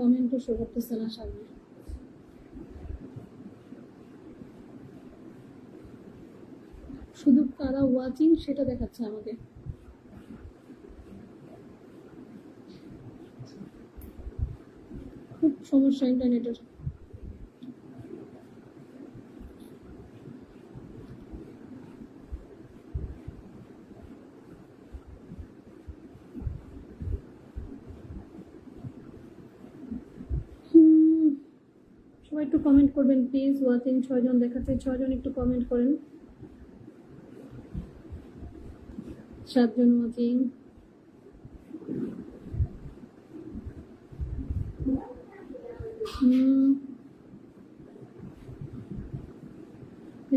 কমেন্টও শো করতেছে না সামনে। শুধু কারা ওয়াচিং সেটা দেখাচ্ছে আমাকে। খুব সমস্যা ইন্টারনেটের। সবাই একটু কমেন্ট করবেন প্লিজ। ওয়াচিং 6 জন দেখাচ্ছে, 6 জন একটু কমেন্ট করেন। 7 জন ওয়াচিং।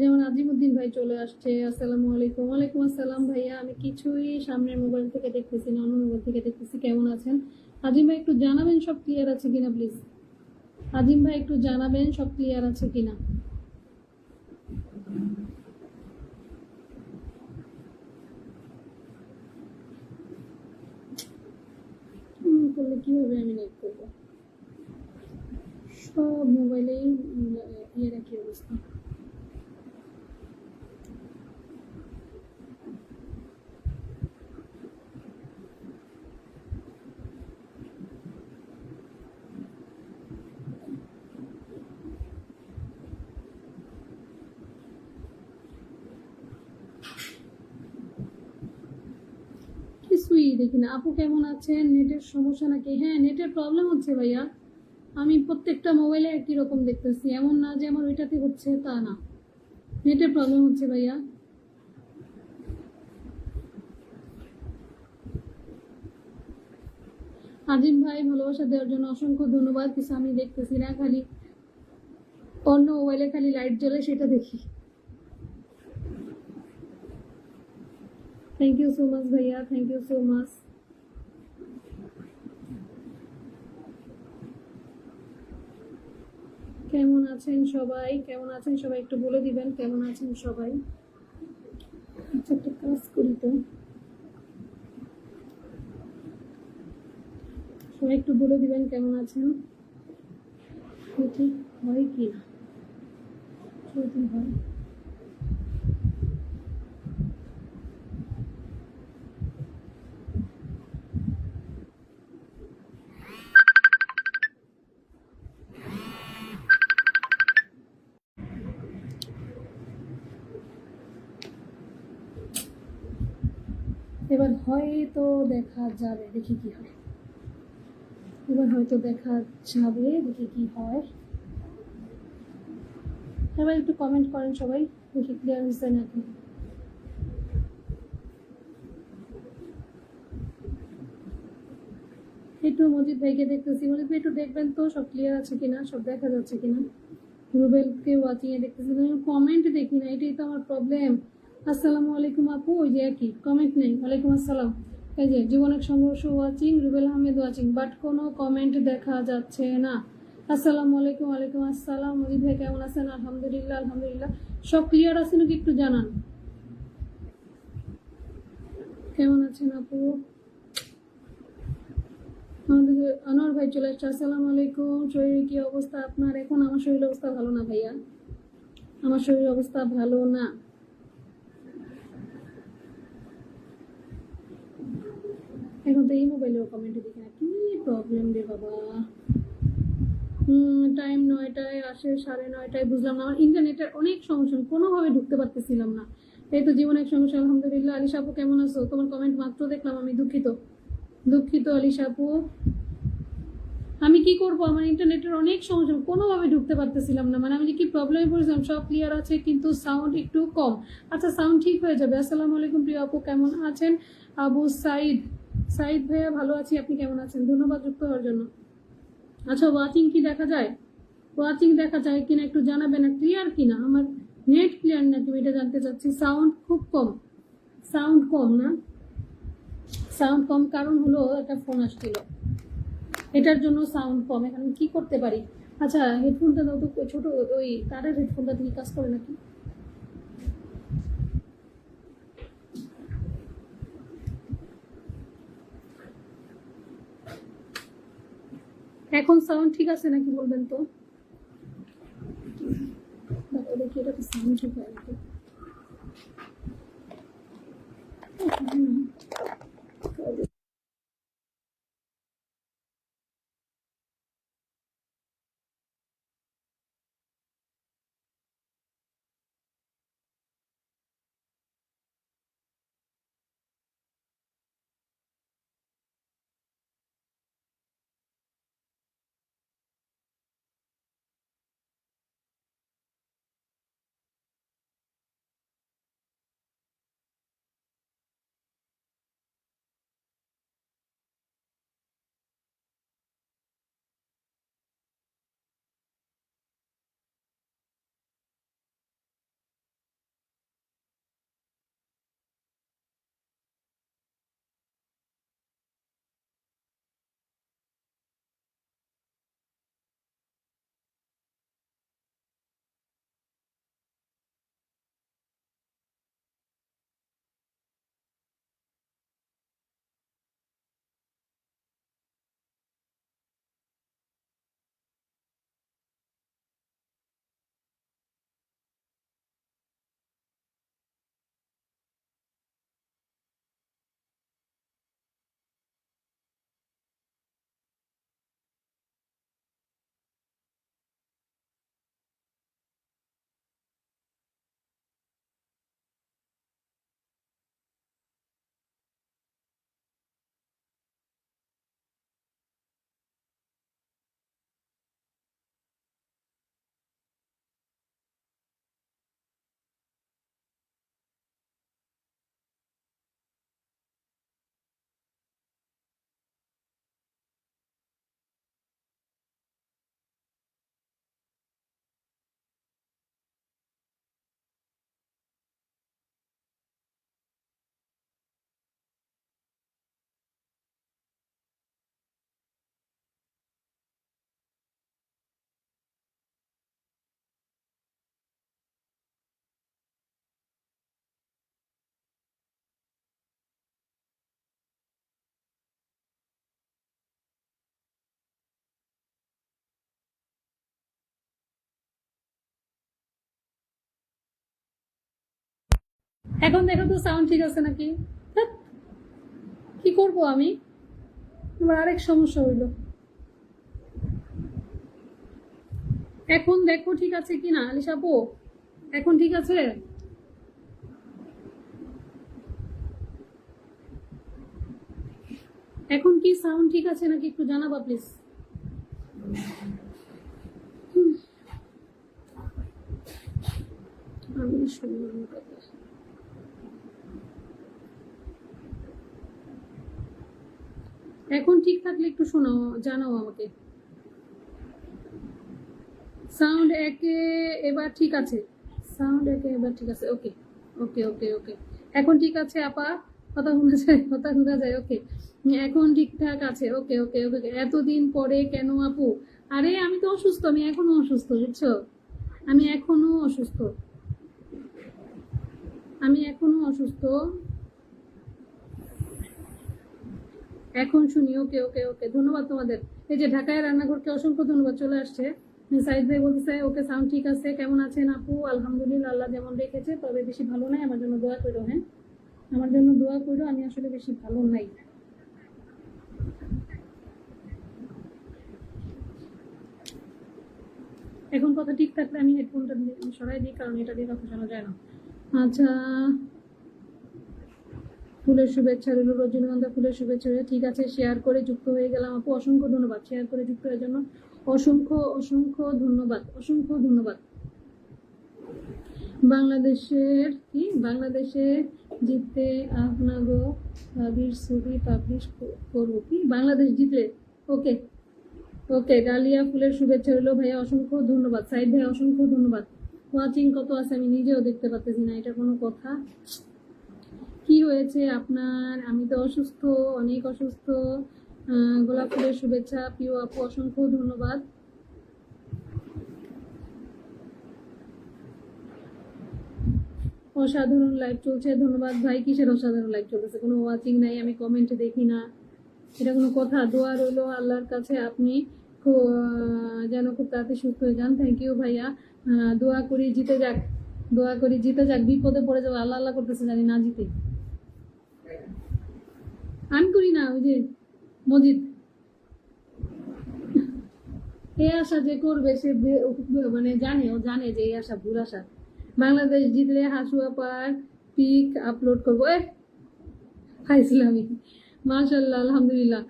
যেমন আজিমউদ্দিন ভাই চলে আসছে। আসসালামু আলাইকুম। ওয়ালাইকুম আসসালাম ভাইয়া। আমি কিছুই সামনের মোবাইল থেকে দেখতেছি না, অন্য মোবাইল থেকে দেখতেছি। কেমন আছেন আজিম ভাই? একটু জানাবেন সব ক্লিয়ার আছে কিনা প্লিজ। আজিম ভাই একটু জানাবেন সব ক্লিয়ার আছে কিনা। করলে কিভাবে আমি লাইক করবো? সব মোবাইলেই ইয়ের একই অবস্থা। কিছুই দেখি না। আপু কেমন আছেন? নেটের সমস্যা নাকি? হ্যাঁ, নেটের প্রবলেম হচ্ছে ভাইয়া। আমি প্রত্যেকটা মোবাইলে একই রকম দেখতেছি, এমন না যে আমার ওইটাতে হচ্ছে তা না। নেটের প্রবলেম হচ্ছে ভাইয়া। আজিম ভাই ভালোবাসা দেওয়ার জন্য অসংখ্য ধন্যবাদ। কিছু আমি দেখতেছি না, খালি অন্য মোবাইলে খালি লাইট জ্বলে সেটা দেখি। থ্যাংক ইউ সো মাচ ভাইয়া, থ্যাংক ইউ সো মাচ। কেমন আছেন সবাই? কেমন আছেন সবাই একটু বলে দিবেন কেমন আছেন সবাই। আচ্ছা, একটা কাজ করি তো, সবাই একটু বলে দিবেন কেমন আছেন। ঠিক হয় কি না, যদি হয় এবার হয়তো দেখা যাবে, দেখি কি হয়। এবার হয়তো দেখা যাবে, দেখি কি হয়। এবার একটু কমেন্ট করেন সবাই, দেখি ক্লিয়ার হয়েছে নাকি। একটু মজিদ ভাইকে দেখতেছি। মজিদ ভাই একটু দেখবেন তো সব ক্লিয়ার আছে কিনা, সব দেখা যাচ্ছে কিনা। রুবেলকে ওয়াচিং এ দেখতেছি, কমেন্ট দেখি না, এটাই তো আমার প্রবলেম। আসসালামু আলাইকুম আপু, ওই যে একই কমেন্ট নেই। ওয়ালাইকুম আসসালাম। এই যে জীবনের সংঘর্ষ watching, Rubel Ahmed watching, but কোনো কমেন্ট দেখা যাচ্ছে না। আসসালামু আলাইকুম। ওয়ালাইকুম আসসালাম। মজিদ ভাই কেমন আছেন? আলহামদুলিল্লাহ, আলহামদুলিল্লাহ। সব ক্লিয়ার আছে নাকি একটু জানান। কেমন আছেন আপু? আমাদের আনোয়ার ভাই চলে আসছে। আসসালামু আলাইকুম। শরীরের কি অবস্থা আপনার এখন? আমার শরীরের অবস্থা ভালো না ভাইয়া, আমার শরীরের অবস্থা ভালো না। এখন তো এই মোবাইলেও কমেন্ট দেখি না, কি প্রবলেম রে বাবা। টাইম 9টায় আসে, 9:30, বুঝলাম না। আমার ইন্টারনেটের অনেক সমস্যা, কোনোভাবে ঢুকতে পারতেছিলাম না। এই তো জীবন এক সমস্যা। আলহামদুলিল্লাহ। আলিশা আপু কেমন আছো? তোমার কমেন্ট মাত্র দেখলাম, আমি দুঃখিত, দুঃখিত আলিশা আপু। আমি কি করব, আমার ইন্টারনেটের অনেক সমস্যা, কোনোভাবে ঢুকতে পারতেছিলাম না। মানে আমি যে কি প্রবলেমে পড়েছিলাম। সব ক্লিয়ার আছে কিন্তু সাউন্ড একটু কম। আচ্ছা, সাউন্ড ঠিক হয়ে যাবে। আসসালামু আলাইকুম প্রিয় আপু, কেমন আছেন? আবু সাইদ, সাইদ ভাইয়া ভালো আছি, আপনি কেমন আছেন? ধন্যবাদ যুক্ত হওয়ার জন্য। আচ্ছা, ওয়াচিং কি দেখা যায়? ওয়াচিং দেখা যায় কিনা একটু জানাবেন, ক্লিয়ার কিনা, আমার নেট ক্লিয়ার নাকি এটা জানতে চাচ্ছি। সাউন্ড খুব কম, সাউন্ড কম না, সাউন্ড কম কারণ হলো একটা ফোন আসছিল, এটার জন্য সাউন্ড কম। এখন কি করতে পারি? আচ্ছা, হেডফোনটা দাও তো, ছোট ওই তারের হেডফোনটা দিয়ে কাজ করে নাকি? এখন সাউন্ড ঠিক আছে নাকি বলবেন তো? দেখি এটা তো সাউন্ড ঠিক হয় নাকি। এখন দেখো তো সাউন্ড ঠিক আছে নাকি? ধ্যাৎ, কি করব আমি? এবার আরেক সমস্যা হইলো। এখন দেখো ঠিক আছে কি না আলিশা আপু? এখন ঠিক আছে? এখন কি সাউন্ড ঠিক আছে নাকি একটু জানাবা প্লিজ। আমি শুনলাম কথা। এখন ঠিক থাকলে একটু শোনাও, জানাও আমাকে। সাউন্ড একে এবার ঠিক আছে। সাউন্ড একে এবার ঠিক আছে। ওকে ওকে ওকে ওকে। এখন ঠিক আছে আপা? কথা শোনা যায়, কথা শোনা যায়। ওকে, এখন ঠিকঠাক আছে। ওকে ওকে ওকে। এতদিন পরে কেন আপু? আরে আমি তো অসুস্থ, আমি এখনো অসুস্থ, বুঝছো? আমি এখনো অসুস্থ, আমি এখনো অসুস্থ। এখন শুনি। ওকে ওকে ওকে, ধন্যবাদ তোমাদের। এই যে ঢাকায় রান্নাঘরকে অসংখ্য ধন্যবাদ, চলে আসছে। সাইদ ভাই বলতেছে ওকে সাউন্ড ঠিক আছে। কেমন আছেন আপু? আলহামদুলিল্লাহ, আল্লাহ যেমন রেখেছে, তবে বেশি ভালো নাই। আমার জন্য দোয়া করো। হ্যাঁ, আমার জন্য দোয়া করো, আমি আসলে বেশি ভালো নাই। এখন কথা ঠিক থাকলে আমি হেডফোনটা দিয়ে সরাই দিই, কারণ এটা দিয়ে কথা শোনা যায় না। আচ্ছা, ফুলের শুভেচ্ছা রইল, রজনীগন্ধা ফুলের শুভেচ্ছা রইল। ঠিক আছে, শেয়ার করে যুক্ত হয়ে গেলাম আপু, অসংখ্য ধন্যবাদ। শেয়ার করে যুক্ত হওয়ার জন্য অসংখ্য অসংখ্য ধন্যবাদ, অসংখ্য ধন্যবাদ। বাংলাদেশের কি, বাংলাদেশে জিততে আপনাগো ভাবির ছবি পাবলিশ করবো কি? বাংলাদেশ জিতলে? ওকে ওকে, ডালিয়া ফুলের শুভেচ্ছা রইল ভাইয়া, অসংখ্য ধন্যবাদ। সাইদ ভাই অসংখ্য ধন্যবাদ। ওয়াচিং কত আছে আমি নিজেও দেখতে পাচ্ছি না, এটা কোনো কথা? কি হয়েছে আপনার? আমি তো অসুস্থ, অনেক অসুস্থ। গোলাপ ফুলের শুভেচ্ছা প্রিয় আপু, অসংখ্য ধন্যবাদ। অসাধারণ লাইভ চলছে, ধন্যবাদ ভাই। কিসের অসাধারণ লাইভ চলতেছে? কোনো ওয়াচিং নাই, আমি কমেন্ট দেখি না, এটা কোনো কথা? দোয়া রইলো আল্লাহর কাছে, আপনি যেন খুব তাড়াতাড়ি সুস্থ হয়ে যান। থ্যাংক ইউ ভাইয়া। দোয়া করি জিতে যাক, দোয়া করি জিতে যাক। বিপদে পড়ে যাবো, আল্লাহ আল্লাহ করতেছে, জানি না জিতে। আমি করি না, ওই যে মজিদ। এই আশা যে করবে সে মানে জানে, ও জানে যে এই আশা ভুল আশা। বাংলাদেশ জিতলে হাসুয়া পার পিক আপলোড করবো। হাইছিলামি। মাশাল্লাহ, আলহামদুলিল্লাহ।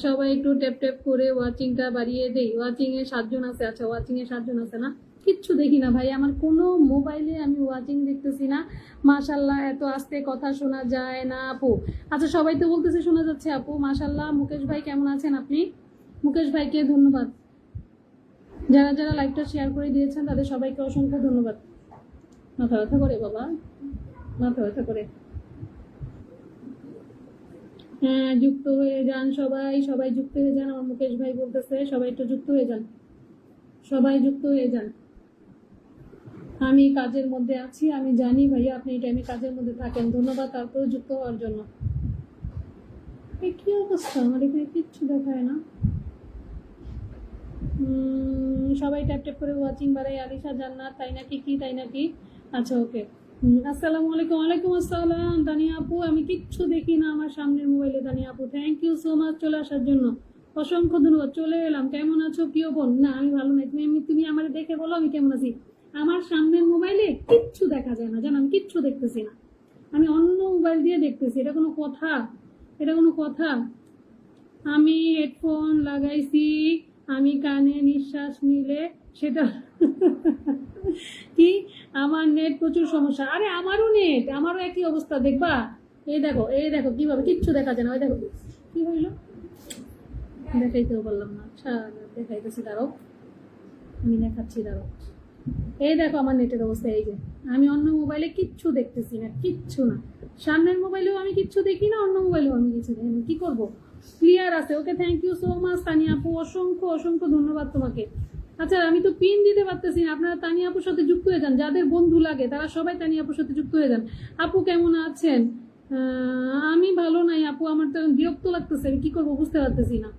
সবাই একটু ট্যাপ ট্যাপ করে ওয়াচিংটা বাড়িয়ে দেই। ওয়াচিং এ 7 জন আছে। আচ্ছা, ওয়াচিং এ 7 জন আছে না? কিচ্ছু দেখি না ভাই, আমার কোনো মোবাইলে আমি ওয়াচিং দেখতেছি না। মাশাল্লাহ, এত আস্তে কথা শোনা যায় না আপু। আচ্ছা, সবাই তো বলতেছে শোনা যাচ্ছে আপু, মাশাল্লাহ। মুকেশ ভাই কেমন আছেন আপনি? মুকেশ ভাইকে ধন্যবাদ। যারা যারা লাইভটা শেয়ার করে দিয়েছেন তাদের সবাইকে অসংখ্য ধন্যবাদ। মাথা ব্যথা করে বাবা, মাথা ব্যথা করে। হ্যাঁ, যুক্ত হয়ে যান সবাই, সবাই যুক্ত হয়ে যান। আমার মুকেশ ভাই বলতেছে সবাই একটু যুক্ত হয়ে যান, সবাই যুক্ত হয়ে যান। আমি কাজের মধ্যে আছি, আমি জানি ভাইয়া আপনি এই টাইমে কাজের মধ্যে থাকেন। ধন্যবাদ তারপরে যুক্ত হওয়ার জন্য। এই কি অবস্থা, আমার এখানে কিচ্ছু দেখায় না। সবাই ট্যাপ ট্যাপ করে ওয়াচিং বাড়াই। আলিশা জান্নাত, তাই নাকি? কি তাই নাকি? আচ্ছা, ওকে। আসসালামু আলাইকুম। ওয়ালাইকুম আসসালাম তানিয়া আপু। আমি কিচ্ছু দেখি না আমার সামনের মোবাইলে। তানিয়া আপু, থ্যাংক ইউ সো মাচ চলে আসার জন্য, অসংখ্য ধন্যবাদ। চলে এলাম। কেমন আছো প্রিয় বোন? না, আমি ভালো নাই। তুমি আমার দেখে বলো আমি কেমন আছি। আমার সামনের মোবাইলে কিচ্ছু দেখা যায় না, জানো, আমি কিচ্ছু দেখতেছি না। আমি অন্য মোবাইল দিয়ে দেখতেছি। এটা কোনো কথা? এটা কোনো কথা? আমি হেডফোন লাগাইছি, আমি কানে নিঃশ্বাস নিলে সেটা কি? আমার নেট প্রচুর সমস্যা। আরে আমারও নেট, আমারও একই অবস্থা। দেখবা, এই দেখো, এই দেখো কিভাবে কিচ্ছু দেখা যায় না। ওই দেখো কি হইলো, দেখাইতেও পারলাম না। আচ্ছা, দেখাইতেছি, দাঁড়াও, আমি দেখাচ্ছি, দাঁড়াও। এই দেখো আমার নেটের অবস্থা। এই যে আমি অন্য মোবাইলে কিচ্ছু দেখতেছি না, কিচ্ছু না। সামনের মোবাইলেও আমি কিচ্ছু দেখি না, অন্য মোবাইলেও আমি কিছু দেখি না। কি করবো? ক্লিয়ার আছে? Okay, thank you so much Tania আপু, অসংখ্য অসংখ্য ধন্যবাদ তোমাকে। আচ্ছা, আমি তো পিন দিতে পারতেছি না। আপনারা তানিয়া আপুর সাথে যুক্ত হয়ে যান, যাদের বন্ধু লাগে তারা সবাই তানিয়া আপুর সাথে যুক্ত হয়ে যান। আপু কেমন আছেন? আমি ভালো নাই আপু, আমার তো বিরক্ত লাগতেছে, আমি কি করবো বুঝতে পারতেছি না।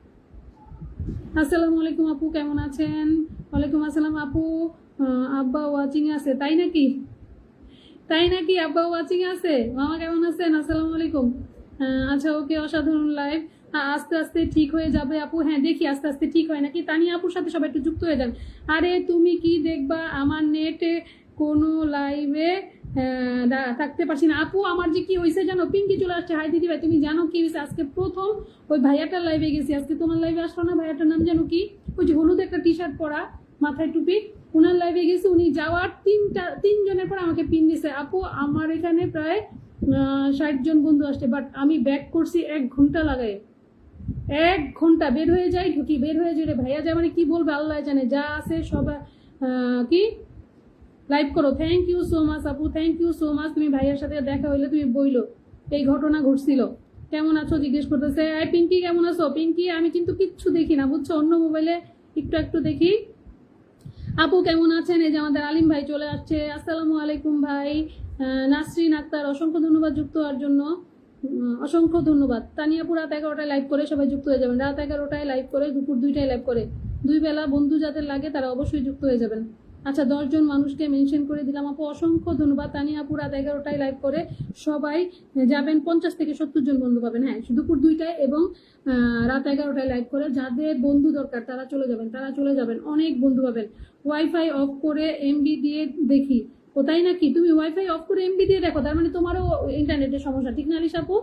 আসসালামু আলাইকুম আপু, কেমন আছেন? ওয়ালাইকুম আসসালাম আপু। আব্বা ওয়াচিং আছে, তাই নাকি? তাই নাকি? আব্বা ওয়াচিং আছে। মামা কেমন আছেন? আসসালামু আলাইকুম। আচ্ছা, ওকে, অসাধারণ লাইভ। আস্তে আস্তে ঠিক হয়ে যাবে আপু। হ্যাঁ, দেখি আস্তে আস্তে ঠিক হয় নাকি। তানিয়া আপুর সাথে সবাই একটু যুক্ত হয়ে যান। আরে তুমি কি দেখবা, আমার নেটে কোনো লাইভে থাকতে পারছি না আপু। আমার যে কি হয়েছে জানো, পিঙ্কি চলে আসছে। হাই দিদি ভাই, তুমি জানো কি হয়েছে? আজকে প্রথম ওই ভাইয়াটার লাইভে গেছি। আজকে তোমার লাইভে আসলো না? ভাইয়াটার নাম জানো কি? ওই যে হলুদ একটা টি শার্ট পরা, মাথায় টুপি, ওনার লাইভে গেছি। উনি যাওয়ার 3 জনের পর আমাকে পিন দিছে। আপু আমার এখানে প্রায় 60 জন বন্ধু আসছে, বাট আমি ব্যাক করছি 1 ঘন্টা লাগাই। 1 ঘন্টা বের হয়ে যাই, ঢুকি, বের হয়ে যাই। ভাইয়া যা মানে কি বলবে আল্লাহ জানে। যা আছে সবাই কি লাইভ করো। থ্যাংক ইউ সো মাচ আপু, থ্যাংক ইউ সো মাচ। তুমি ভাইয়ার সাথে দেখা হইলে তুমি বইলো এই ঘটনা ঘটছিল। কেমন আছো জিজ্ঞেস করতেছে। এই পিঙ্কি কেমন আছো? পিঙ্কি, আমি কিন্তু কিচ্ছু দেখি না বুঝছো, অন্য মোবাইলে একটু একটু দেখি। আপু কেমন আছেন? এই যে আমাদের আলিম ভাই চলে আসছে। আসসালামু আলাইকুম ভাই। নাসরিন আক্তার, অসংখ্য ধন্যবাদ যুক্ত হওয়ার জন্য, অসংখ্য ধন্যবাদ। তানিয়াপুর রাত 11টায় লাইভ করে সবাই যুক্ত হয়ে যাবেন। রাত 11টায় লাইভ করে, দুপুর 2টায় লাইভ করে, 2 বেলা। বন্ধু যাদের লাগে তারা অবশ্যই যুক্ত হয়ে যাবেন। আচ্ছা, 10 জন মানুষকে মেনশন করে দিলাম আপু, অসংখ্য ধন্যবাদ। তানিয়াপুর রাত 11টায় লাইভ করে সবাই যাবেন। 50 থেকে 70 জন বন্ধু পাবেন। হ্যাঁ, দুপুর 2টায় এবং রাত 11টায় লাইভ করে যাদের বন্ধু দরকার তারা চলে যাবেন, তারা চলে যাবেন, অনেক বন্ধু পাবেন। ওয়াইফাই অফ করে এমবি দিয়ে দেখি। ও তাই নাকি? তুমি ওয়াইফাই অফ করে এমবি দিয়ে দেখো, তার মানে তোমারও ইন্টারনেটের সমস্যা, ঠিক না আলিশা আপু?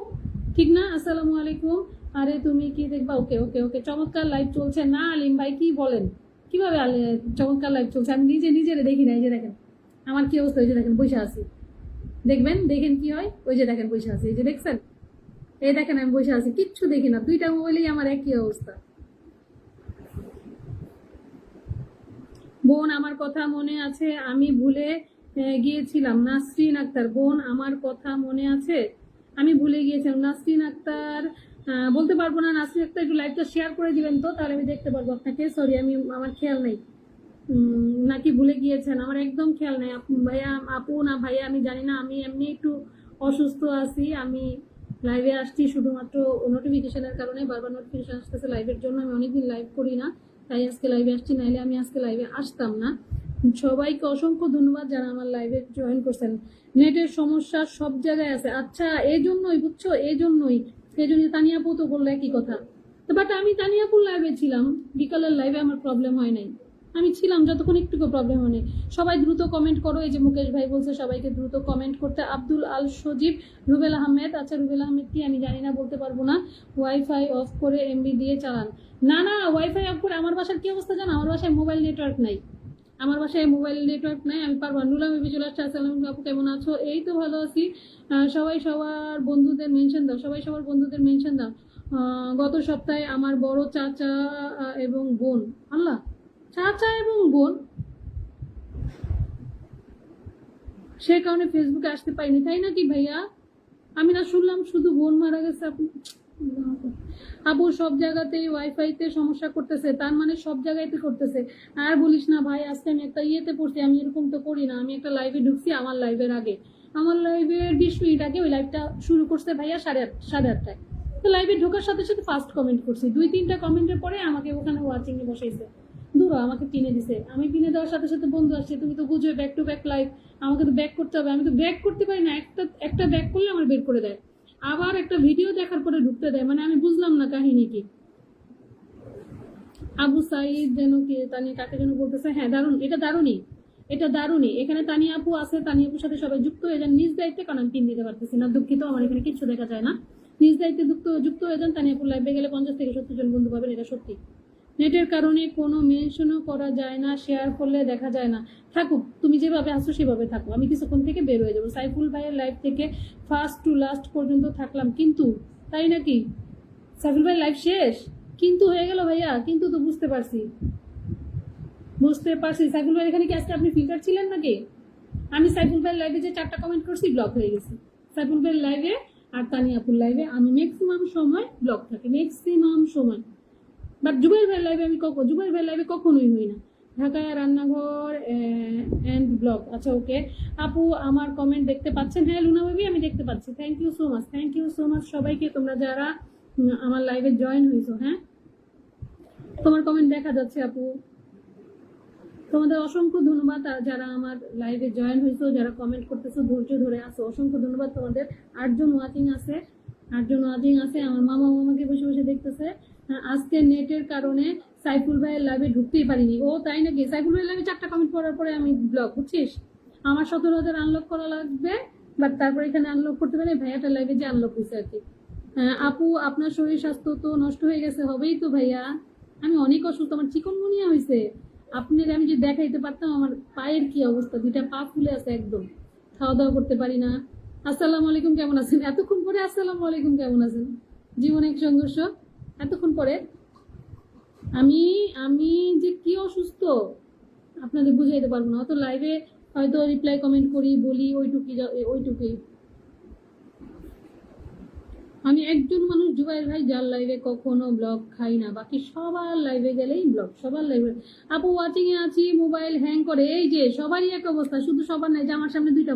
ঠিক না? আসসালামু আলাইকুম। আরে তুমি কি দেখবা? ওকে ওকে ওকে, চমৎকার লাইভ চলছে না আলিম ভাই? কি বলেন, কিভাবে চমৎকার লাইভ চলছে? আমি নিজের দেখি না। এই যে দেখেন আমার কি অবস্থা। এই যে দেখেন বসে আছি, দেখবেন, দেখেন কি হয়। ওই যে দেখেন বসে আছি, এই যে দেখছেন, এই দেখেন আমি বসে আছি, কিচ্ছু দেখি না। 2টা মোবাইলেই আমার একই অবস্থা। বোন আমার কথা মনে আছে? আমি ভুলে গিয়েছিলাম। নাসরিন আক্তার, বোন আমার কথা মনে আছে? আমি ভুলে গিয়েছিলাম। নাসরিন আক্তার বলতে পারবো না। নাসরিন আক্তার একটু লাইভটা শেয়ার করে দিবেন তো, তাহলে আমি দেখতে পারবো আপনাকে। সরি, আমার খেয়াল নেই। নাকি ভুলে গিয়েছেন, আমার একদম খেয়াল নেই। ভাইয়া আপু না ভাইয়া আমি জানি না। আমি এমনি একটু অসুস্থ আছি। আমি লাইভে আসছি শুধুমাত্র নোটিফিকেশনের কারণে, বারবার নোটিফিকেশন আসতেছে লাইভের জন্য। আমি অনেকদিন লাইভ করি না, তাই আজকে লাইভে আসছি, নাইলে আমি আজকে লাইভে আসতাম না। সবাইকে অসংখ্য ধন্যবাদ যারা আমার লাইভে জয়েন করছেন। নেটের সমস্যা সব জায়গায় আছে। আচ্ছা, এই জন্যই বুঝছো, এই জন্যই তানিয়াপু তো বললো একই কথা। তো বাট আমি তানিয়াপুর লাইভে ছিলাম, বিকালের লাইভে আমার প্রবলেম হয় নাই, আমি ছিলাম যতক্ষণ একটুকু প্রবলেম হয়নি। সবাই দ্রুত কমেন্ট করো, এই যে মুকেশ ভাই বলছে সবাইকে দ্রুত কমেন্ট করতে। আব্দুল আল সজীব, রুবেল আহমেদ, আচ্ছা রুবেল আহমেদ কি আমি জানি না, বলতে পারবো না। ওয়াইফাই অফ করে এমবি দিয়ে চালান। না না, ওয়াইফাই অফ করে, আমার বাসার কি অবস্থা জানো, আমার বাসায় মোবাইল নেটওয়ার্ক নাই, আমার বাসায় মোবাইল নেটওয়ার্ক নাই, আমি পারবো না। নুলা বেবি চলে আসছে, আসসালাম আপু কেমন আছো? এই তো ভালো আছি। সবাই সবার বন্ধুদের মেনশন দাও, সবাই সবার বন্ধুদের মেনশন দাও। গত সপ্তাহে আমার বড় চাচা এবং বোন, আল্লাহ, চাচা এবং বোন, সে কারণে ফেসবুকে আসতে পারিনি, তাই নাকি ভাইয়া? আমি না শুনলাম শুধু বোন মারা গেছে। আপু সব জায়গাতেই ওয়াইফাইতে সমস্যা করতেছে, তার মানে সব জায়গাতে করতেছে। আর বলিস না ভাই, আজকে আমি একটা ইয়েতে পড়ছি, আমি এরকম তো করি না, আমি একটা লাইভে ঢুকছি, আমার লাইভের আগে, আমার লাইভের 20 মিনিট আগে ওই লাইভটা শুরু করছে ভাইয়া 8:30টায়। তো লাইভে ঢোকার সাথে সাথে ফার্স্ট কমেন্ট করছি, 2-3টা কমেন্টের পরে আমাকে ওখানে ওয়াচিং এ বসাইছে, দূর আমাকে পিনে দিছে। আমি পিনে দেওয়ার সাথে সাথে বন্ধু আসছে, তুমি তো বুঝবে ব্যাক টু ব্যাক লাইভ, আমাকে তো ব্যাক করতে হবে, আমি তো ব্যাক করতে পারি না, একটা ব্যাক করলে আমার বের করে দেয়, আবার একটা ভিডিও দেখার পরে ঢুকতে দেয়, মানে আমি বুঝলাম না কাহিনী কি। আবু সাইদ যেন কি তানিয়া কাকে যেন বলতেছে, হ্যাঁ দারুণ, এটা দারুণই, এটা দারুণই। এখানে তানিয়া আপু আছে, তানিয়া আপুর সাথে সবাই যুক্ত হয়ে যান নিজ দায়িত্বে, কারণ আমি পিন দিতে পারতেছি না, দুঃখিত, আমার এখানে কিছু দেখা যায় না। নিজ দায়িত্বে যুক্ত হয়ে যান। তানিয়া আপুর লাইভে গেলে 50 থেকে 70 জন বন্ধু পাবেন, এটা সত্যি। নেটের কারণে কোনো মেনশনও করা যায় না, শেয়ার করলে দেখা যায় না। থাকুক, তুমি যেভাবে আসো সেভাবে থাকো, আমি কিছুক্ষণ থেকে বের হয়ে যাবো। সাইফুল ভাইয়ের লাইভ থেকে ফার্স্ট টু লাস্ট পর্যন্ত থাকলাম, কিন্তু তাই নাকি? সাইফুল ভাই লাইভ শেষ কিন্তু হয়ে গেল ভাইয়া, কিন্তু তো বুঝতে পারছি। সাইফুল ভাই এখানে কি আজকে আপনি ফিল্টার ছিলেন নাকি? আমি সাইফুল ভাইয়ের লাইভে যে 4টা কমেন্ট করছি ব্লক হয়ে গেছে। সাইফুল ভাইয়ের লাইভে আর তানিয়াপুর লাইভে আমি ম্যাক্সিমাম সময় ব্লক থাকি, ম্যাক্সিমাম সময়। বাট জুবাইর ভাইয়ের লাইভে আমি জুবাইর ভাইয়ের লাইভে কখনোই হই না। ঢাকায় রান্নাঘর এন্ড ব্লগ, আচ্ছা ওকে। আপু আমার কমেন্ট দেখতে পাচ্ছেন? হ্যাঁ লুনা বেবি, আমি দেখতে পাচ্ছি। Thank you so much, thank you so much সবাইকে, তোমরা যারা আমার লাইভে জয়েন হয়েছো। হ্যাঁ, তোমার কমেন্ট দেখা যাচ্ছে আপু, তোমাদের অসংখ্য ধন্যবাদ। আর যারা আমার লাইভে জয়েন হয়েছো, যারা কমেন্ট করতেছো, ধৈর্য ধরে আসো, অসংখ্য ধন্যবাদ তোমাদের। 8জন ওয়াচিং আছে, 8জন ওয়াচিং আছে। আমার মামা মামাকে বসে বসে দেখতেছে। আজকে নেটের কারণে সাইফুল ভাইয়ের লাইভে ঢুকতেই পারিনি। ও তাই নাকি? সাইফুল ভাইয়ের লাইভে 4টা কমেন্ট করার পরে আমি ব্লক, বুঝছিস? আমার 17,000 আনলক করা লাগবে, বাট তারপরে এখানে আনলক করতে পারি, ভাইয়াটার লাইভে যে আনলক হয়েছে আর কি। আপু আপনার শরীর স্বাস্থ্য তো নষ্ট হয়ে গেছে, হবেই তো ভাইয়া, আমি অনেক অসুস্থ, আমার চিকনগুনিয়া হয়েছে। আপনার আমি যদি দেখাইতে পারতাম আমার পায়ের কি অবস্থা, 2টা পা ফুলে আছে একদম, খাওয়া দাওয়া করতে পারি না। আসসালামু আলাইকুম, কেমন আছেন? এতক্ষণ পরে আসসালামু আলাইকুম, কেমন আছেন? জীবন এক সংঘর্ষ, এতক্ষণ পরে। আমি আমি যে কি অসুস্থ আপনাদের বুঝাইতে পারবো না। অত লাইভে হয়তো রিপ্লাই কমেন্ট করি, বলি, ওইটুকুই। আমি একজন মানুষ জুবাইর ভাই যার লাইভে কখনো ব্লগ খাই না, বাকি সবার লাইভে গেলেই ব্লগ, সবার লাইভে। আপু ওয়াচিং এ আছি, মোবাইল হ্যাং করে, এই যে সবারই এক অবস্থা, শুধু সবার নাই, যে আমার সামনে 2টা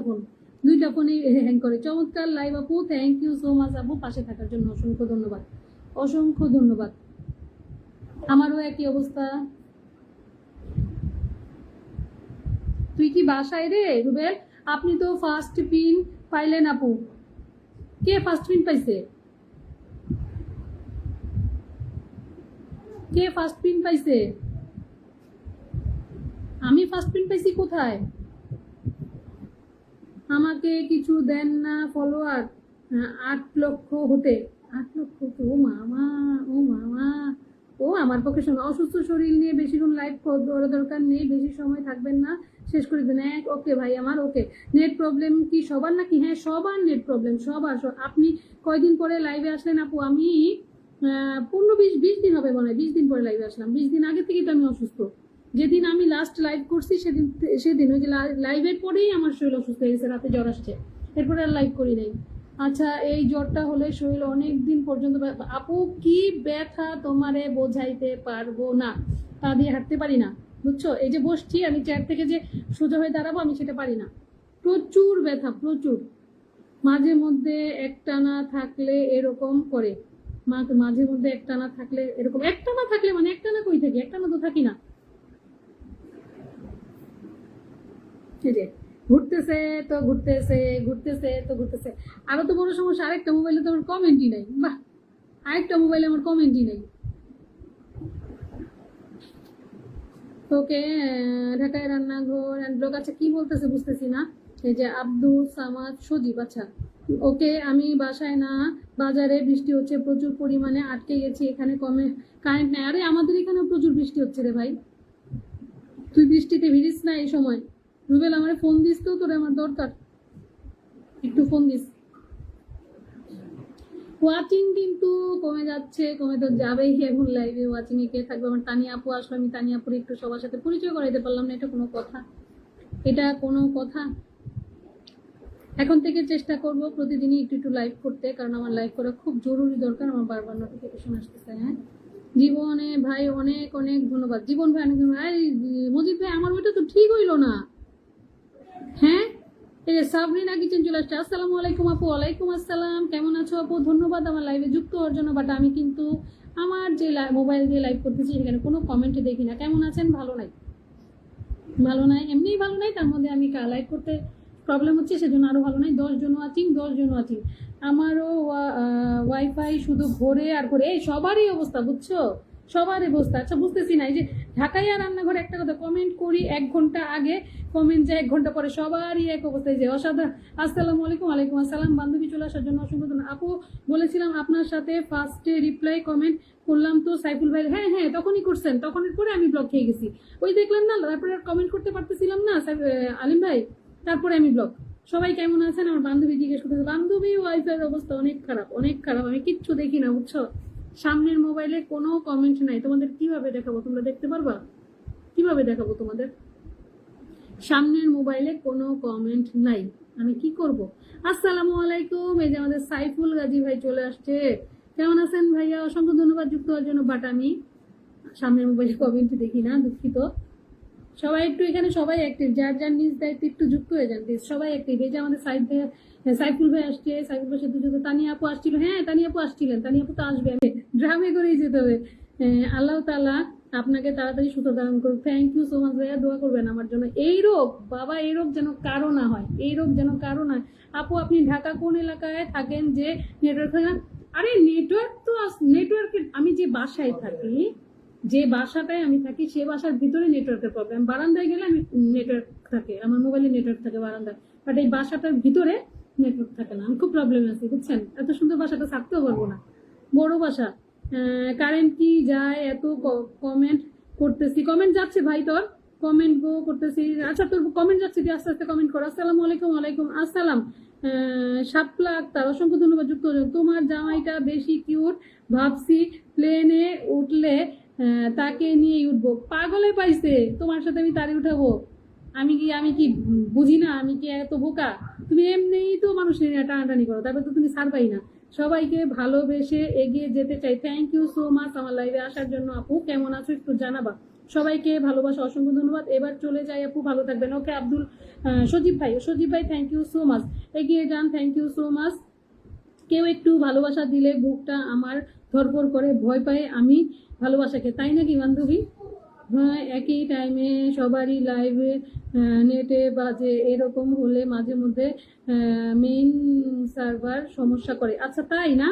ফোনে হ্যাং করে। চমৎকার লাইভ আপু, থ্যাংক ইউ সো মাচ আপু, পাশে থাকার জন্য অসংখ্য ধন্যবাদ, অসংখ্য ধন্যবাদ। আমারও একই অবস্থা। তুই কি বাসায় রে রুবেল? আপনি তো ফার্স্ট পিন পাইলেন আপু। কে ফার্স্ট পিন পাইছে? কে ফার্স্ট প্রিন্ট পাইছে? আমি ফার্স্ট প্রিন্ট পাইছি কোথায়? আমাকে কিছু দেন না ফলোয়ার? 8 লক্ষ হতে। 8 লক্ষ? ও মামা, ও মামা, ও আমার পক্ষে শোনো, অসুস্থ শরীর নিয়ে বেশিক্ষণ লাইভ করার দরকার নেই, বেশি সময় থাকবেন না, শেষ করে দেন। ওকে ভাই আমার, ওকে। নেট প্রবলেম কি সবার নাকি? হ্যাঁ সবার নেট প্রবলেম, সবার। আপনি কয়দিন পরে লাইভে আসলেন আপু? আমি 15-20 দিন হবে মনে হয়, 20 দিন পরে লাইভে আসলাম। 20 দিন আগে থেকেই তো আমি অসুস্থ। যেদিন আমি লাস্ট লাইভ করছি সেদিন ওই যে লাইভের পরেই আমার শরীর অসুস্থ হয়ে গেছে, রাতে জ্বর আসছে, এরপরে আর লাইভ করি নাই। আচ্ছা, এই জ্বরটা হলে শরীর অনেক দিন পর্যন্ত। আপু কি ব্যথা তোমারে বোঝাইতে পারবো না, তা দিয়ে হাঁটতে পারি না, বুঝছো? এই যে বসছি আমি, চেয়ার থেকে যে সোজা হয়ে দাঁড়াবো আমি সেটা পারি না, প্রচুর ব্যথা, প্রচুর। মাঝে মধ্যে একটানা থাকলে এরকম করে। মা তো মাঝে মধ্যে একটানা থাকলে এরকম, একটানা থাকলে মানে একটানা কই থাকি, একটানা তো থাকি না। এই যে ঘুরতেছে তো ঘুরতেছে, ঘুরতেছে তো ঘুরতেছে। আরো তো বড় সমস্যা, আরেকটা মোবাইলে তো আমার কমেন্টই নাই। বাহ, আরেকটা মোবাইলে আমার কমেন্টই নাই। তোকে ঢাকায় রান্নাঘর অ্যান্ড ব্লগ, আচ্ছা কি বলতেছে বুঝতেছি না। এই যে আব্দুল সামাদ সজীব, আচ্ছা ওকে। আমি বাসায় না, বাজারে বৃষ্টি হচ্ছে প্রচুর পরিমাণে, আটকে গেছি এখানে, কমে কারেন্ট নেই। আরে আমাদের এখানেও প্রচুর বৃষ্টি হচ্ছে রে ভাই, তুই বৃষ্টিতে ভিজিস না এই সময়। রুবেল আমার ফোন দিস তো, তোর আমার দরকার, একটু ফোন দিস। ওয়াচিং কিন্তু কমে যাচ্ছে, কমে তো যাবেই এখন। লাইভে ওয়াচিং এ কে থাকবে? আমার তানিয়া আপু আসলো, আমি তানিয়া আপুর একটু সবার সাথে পরিচয় করাইতে পারলাম না, এটা কোনো কথা? এটা কোনো কথা? এখন থেকে চেষ্টা করব প্রতিদিনই একটু একটু লাইভ করতে, কারণ আমার লাইভ করা খুব জরুরি দরকার। আমার বারবার নোটিফিকেশন আসতেছে। হ্যাঁ জীবনে ভাই অনেক অনেক ধন্যবাদ। জীবন ভাই অনেক ধন্যবাদ। মজিদ ভাই আমার ওইটা তো ঠিক হইলো না। হ্যাঁ এই যে সাবরিনা কিচেন চলে আসছে। আসসালামু আলাইকুম আপু। ওয়ালাইকুম আসসালাম, কেমন আছো আপু? ধন্যবাদ আমার লাইভে যুক্ত হওয়ার জন্য। বাট আমি কিন্তু আমার যে মোবাইল দিয়ে লাইভ করতেছি সেখানে কোনো কমেন্টে দেখি না। কেমন আছেন? ভালো নাই, ভালো নাই, এমনিই ভালো নাই, তার মধ্যে আমি লাইভ করতে প্রবলেম হচ্ছে সেজন্য আরো ভালো নাই। 10 জন ওয়াচিং, 10 জন ওয়াচিং। আমারও ওয়াইফাই শুধু ঘোরে আর ঘোরে, এই সবারই অবস্থা বুঝছো, সবার অবস্থা। আচ্ছা বুঝতেছি না, এই যে ঢাকাইয়া রান্নাঘরে একটা কথা, কমেন্ট করি 1 ঘন্টা আগে, কমেন্ট যায় 1 ঘন্টা পরে, সবারই এক অবস্থা। এই যে অসাধারণ। আসসালামু আলাইকুম। ওয়ালাইকুম আসসালাম। বান্ধবী চলে আসার জন্য অসংখ্য ধন্যবাদ আপু। বলেছিলাম আপনার সাথে ফার্স্টে রিপ্লাই কমেন্ট করলাম তো সাইফুল ভাই। হ্যাঁ হ্যাঁ তখনই করছেন, তখনের পরে আমি ব্লক খেয়ে গেছি। ওই দেখলেন না, তারপরে কমেন্ট করতে পারতেছিলাম না আলিম ভাই, তারপরে আমি ব্লক। সবাই কেমন আছেন? আমার বান্ধবী জিজ্ঞেস করতেছে। বান্ধবী ওয়াইফাই অবস্থা অনেক খারাপ, অনেক খারাপ। আমি কিচ্ছু দেখি না বুঝছো, সামনের মোবাইলে কোনো কমেন্ট নাই। তোমাদের কিভাবে দেখাবো? তোমরা দেখতে পারবা? কিভাবে দেখাবো তোমাদের? সামনের মোবাইলে কোনো কমেন্ট নাই, আমি কি করব? আসসালামু আলাইকুম। এই যে আমাদের সাইফুল গাজী ভাই চলে আসছে। কেমন আছেন ভাইয়া? অসংখ্য ধন্যবাদ যুক্ত হওয়ার জন্য। বাট আমি সামনের মোবাইলে কমেন্ট দেখি না, দুঃখিত। সবাই একটু এখানে সবাই অ্যাক্টিভ, যার যার নিজ দায়িত্বে একটু যুক্ত হয়ে যান প্লিজ, সবাই অ্যাক্টিভ। এই যে আমাদের সাইফুল ভাই আসছে, সাইফুল ভাইয়ের সাথে যুক্ত। তানিয়া আপু আসছিল, হ্যাঁ তানিয়া আপু আসছিলেন, তানিয়া আপু তো আসবে, ড্রামে করেই যেতে হবে। আল্লাহ তাআলা আপনাকে তাড়াতাড়ি সুস্থ দান করুন। থ্যাংক ইউ সো মাচ ভাইয়া, দোয়া করবেন আমার জন্য। এই রোগ বাবা, এই রোগ যেন কারো না হয়, এই রোগ যেন কারো না হয়। আপু আপনি ঢাকা কোন এলাকায় থাকেন যে নেটওয়ার্ক থাকে না? আরে নেটওয়ার্ক তো নেটওয়ার্কের, আমি যে বাসায় থাকি, যে বাসাটায় আমি থাকি সে বাসার ভিতরে নেটওয়ার্কের প্রবলেম। বারান্দায় গেলে আমি নেটওয়ার্ক থাকে, আমার মোবাইলে নেটওয়ার্ক থাকে বারান্দায়, বাট এই বাসাটার ভিতরে নেটওয়ার্ক থাকে না। আমি খুব প্রবলেম আছি বুঝছেন, এত সুন্দর বাসাটা থাকতেও পারবো না, বড় বাসা। কারেন্ট কি যায়? এত কমেন্ট করতেছি, কমেন্ট যাচ্ছে ভাই, তোর কমেন্ট গো করতেছি। আচ্ছা তোর কমেন্ট যাচ্ছে, তুই আস্তে আস্তে কমেন্ট কর। আসসালামু আলাইকুম। ওয়ালাইকুম আসসালাম। শাপলা আক্তার অসংখ্য ধন্যবাদ যুক্ত হলেন। তোমার জামাইটা বেশি কিউট, ভাবছি প্লেনে উঠলে তাকে নিয়ে উঠবো। পাগলে পাইছে, তোমার সাথে আমি তারে উঠাবো? আমি কি বুঝি না? আমি কি এত বোকা? তুমি এমনিই তো মানুষ নিয়ে টানাটানি করো, তারপর তো তুমি ছাড় পাই না। সবাইকে ভালোবেসে এগিয়ে যেতে চাই। থ্যাংক ইউ সো মাচ আমার লাইভে আসার জন্য। আপু কেমন আছো একটু জানাবা। সবাইকে ভালোবাসা, অসংখ্য ধন্যবাদ। এবার চলে যাই আপু, ভালো থাকবেন। ওকে আব্দুল সজীব ভাই থ্যাংক ইউ সো মাচ, এগিয়ে যান। Thank you so much. কেউ একটু ভালোবাসা দিলে বুকটা আমার ধরপড় করে, ভয় পায় আমি ভালোবাসাকে, তাই নাকি বান্ধবী? হ্যাঁ একই টাইমে সবারই লাইভে নেটে বাজে, এরকম হলে মাঝে মধ্যে মেইন সার্ভার সমস্যা করে। আচ্ছা তাই না?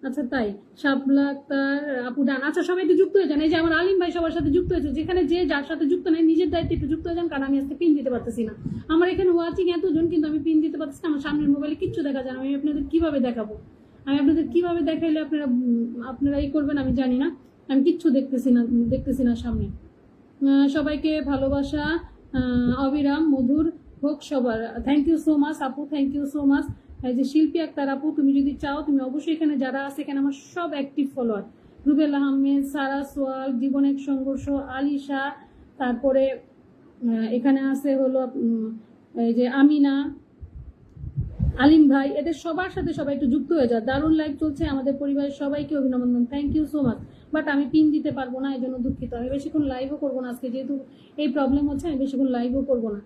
আচ্ছা তাই। শাপলা আক্তার আপু ডান। আচ্ছা সবাই একটু যুক্ত হয়ে যান। এই যে আমার আলিম ভাই সবার সাথে যুক্ত হয়েছে, যেখানে যে যার সাথে যুক্ত নেই নিজের দায়িত্বে একটু যুক্ত হয়ে যান, কারণ আমি আজকে পিন দিতে পারতেছি না। আমার এখানে ওয়াচিং এতজন, কিন্তু আমি পিন দিতে পারতেছি না। আমার সামনের মোবাইলে কিচ্ছু দেখা যায় না। আমি আপনাদের কিভাবে দেখাবো? আমি আপনাদের কিভাবে দেখাইলে আপনারা এই করবেন আমি জানি না। আমি কিচ্ছু দেখতেছি না সামনে। সবাইকে ভালোবাসা অবিরাম মধুর হোক সবার। থ্যাংক ইউ সো মাচ আপু, থ্যাংক ইউ সো মাচ। এই যে শিল্পী আক্তার আপু, তুমি যদি চাও তুমি অবশ্যই এখানে যারা আছে, এখানে আমার সব অ্যাক্টিভ ফলোয়ার। রুবেল আহমেদ, সারা সোয়াল, জীবন এক সংঘর্ষ, আলিশা, তারপরে এখানে আছে হলো এই যে আমিনা, আলিম ভাই, এদের সবার সাথে সবাই একটু যুক্ত হয়ে যায়। দারুণ লাইভ চলছে, আমাদের পরিবারের সবাইকে অভিনন্দন। Thank you so much. But আমি পিন দিতে পারবো না, এই জন্য দুঃখিত। আমি বেশিক্ষণ লাইভও করবো না আজকে, যেহেতু এই প্রবলেম হচ্ছে, আমি বেশিক্ষণ লাইভও করবো না।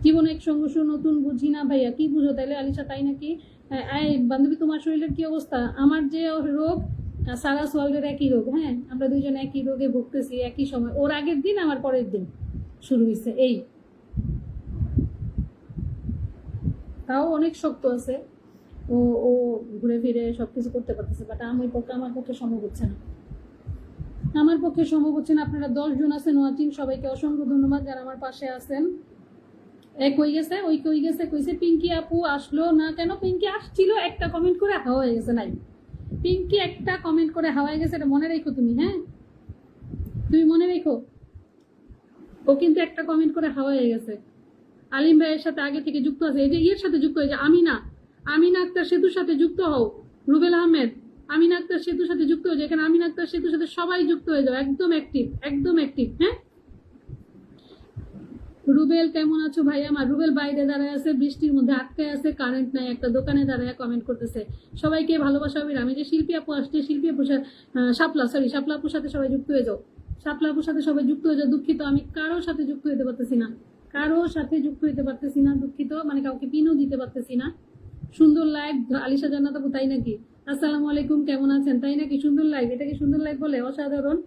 জীবন এক সংঘর্ষ নতুন বুঝি না ভাইয়া, কি বুঝো তাইলে আলিশা? তাই নাকি? এই বান্ধবী, তোমার শরীরের কি অবস্থা? আমার যে রোগ, সারা সোয়াল্ডের একই রোগ। হ্যাঁ, আমরা দুইজন একই রোগে ভুগতেছি একই সময়। ওর আগের দিন আমার পরের দিন শুরু হয়েছে। এই তাও অনেক শক্ত আছে। ও ও ঘুরে ফিরে সবকিছু করতে পারতেছে, বাট আমার পক্ষে সম্ভব হচ্ছে না। আমার পক্ষে সম্ভব হচ্ছে না। আপনারা 10 জন আছেন ওয়াচিং, সবাইকে অসংখ্য ধন্যবাদ যারা আমার পাশে আছেন। এক হয়ে গেছে, ওই কই গেছে, কইছে পিঙ্কি আপু আসলো না কেন? পিঙ্কি আসছিল, একটা কমেন্ট করে হাওয়া হয়ে গেছে। নাই, পিঙ্কি একটা কমেন্ট করে হাওয়া হয়ে গেছে, এটা মনে রেখো তুমি। হ্যাঁ, তুমি মনে রেখো, ও কিন্তু একটা কমেন্ট করে হাওয়া হয়ে গেছে। আলিম ভাইয়ের সাথে আগে থেকে যুক্ত আছে, এই যে ইয়ের সাথে যুক্ত হয়েছে, আমিনা আক্তার সেতুর সাথে যুক্ত হও। রুবেল আহমেদ, আমিনা আক্তার সেতুর সাথে যুক্ত হয়ে যায়। এখানে আমিনা আক্তার সেতুর সাথে সবাই যুক্ত হয়ে যাও, একদম অ্যাক্টিভ, একদম অ্যাক্টিভ। হ্যাঁ, রুবেল কেমন আছো ভাই আমার? রুবেল বাইরে দাঁড়ায় আছে, বৃষ্টির মধ্যে আটকে আছে, কারেন্ট নাই, একটা দোকানে দাঁড়ায় কমেন্ট করতেছে। সবাইকে ভালোবাসা অবিরাম। এই যে শিল্পী আপু আসছে, শিল্পী আপু শাপলা আপুর সাথে সবাই যুক্ত হয়ে যাও। শাপলা আপুর সাথে সবাই যুক্ত হয়ে যাও। দুঃখিত, আমি কারোর সাথে যুক্ত হতে পারতেছি না, কারোর সাথে যুক্ত হতে পারতেছি না, দুঃখিত। মানে কাউকে পিনও দিতে পারতেছি না। সুন্দর লাইভ, আলিশা জান্নাত আপু, তাই নাকি? আসসালামু আলাইকুম, কেমন আছেন? তাই নাকি? সুন্দর লাইভ, এটাকে সুন্দর লাইভ বলে? অসাধারণ।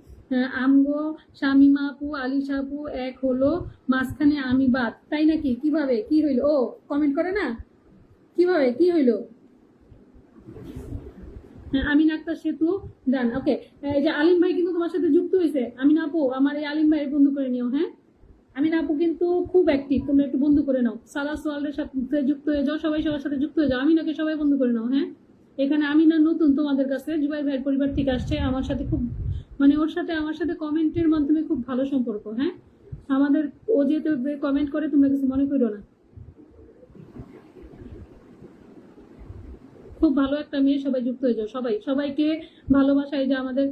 আমগো শামিমা আপু, আলিশা আপু এক হলো, মাঝখানে আমি বাদ, তাই নাকি? কিভাবে কি হইলো? ও কমেন্ট করে না, কিভাবে কি হইলো? হ্যাঁ, আমিন আক্তার সেতু ডান। ওকে, এই যে আলিম ভাই কিন্তু তোমার সাথে যুক্ত হয়েছে। আমিন আপু, আমার এই আলিম ভাইয়ের বন্ধু করে নিও। হ্যাঁ, আমিন আপু কিন্তু খুব অ্যাক্টিভ, তোমরা একটু বন্ধু করে নাও। সারা সোয়ালের সাথে যুক্ত হয়ে যাও, সবাই সবার সাথে যুক্ত হয়ে যাও। আমিনাকে সবাই বন্ধু করে নাও। হ্যাঁ, এখানে আমিনা নতুন তোমাদের কাছে, জুবাইর ভাইয়ের পরিবার থেকে আসছে। আমার সাথে খুব, মানে ওর সাথে আমার সাথে কমেন্টের মাধ্যমে খুব ভালো সম্পর্ক। হ্যাঁ, আমাদের, ও যেহেতু কমেন্ট করে, তোমরা কিছু মনে করো না। খুব ভালো একটা মেয়ে, সবাই যুক্ত হয়ে যাও। সবাইকে ভালোবাসা। এই যে আমাদের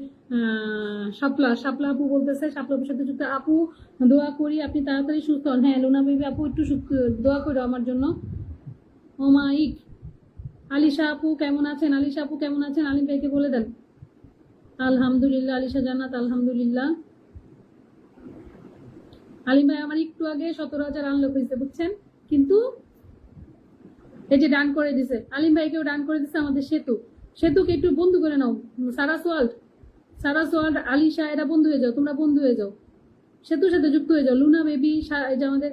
শাপলা আপু বলতেছে, শাপলা আপুর সাথে যুক্ত। আপু দোয়া করি আপনি তাড়াতাড়ি সুস্থ হন। হ্যাঁ, লুনা বেবি আপু একটু দোয়া করো আমার জন্য। ওমাইক, আলিশা আপু কেমন আছেন? আলিশা আপু কেমন আছেন? আলিম ভাইকে বলে দেন। আলহামদুলিল্লাহ, আলিশা জান্নাত আলহামদুলিল্লাহ। আলিম ভাই আমার একটু আগে 17,000 আনলক হয়েছে, বুঝছেন? কিন্তু এই যে ডান করে দিছে, আলিম ভাইকেও ডান করে দিছে আমাদের সেতুকে একটু বন্ধু করে নাও। সারা সোয়াল্ড, আলিশা, এরা বন্ধু হয়ে যাও, তোমরা বন্ধু হয়ে যাও, সেতুর সাথে যুক্ত হয়ে যাও। লুনা বেবি, এই যে আমাদের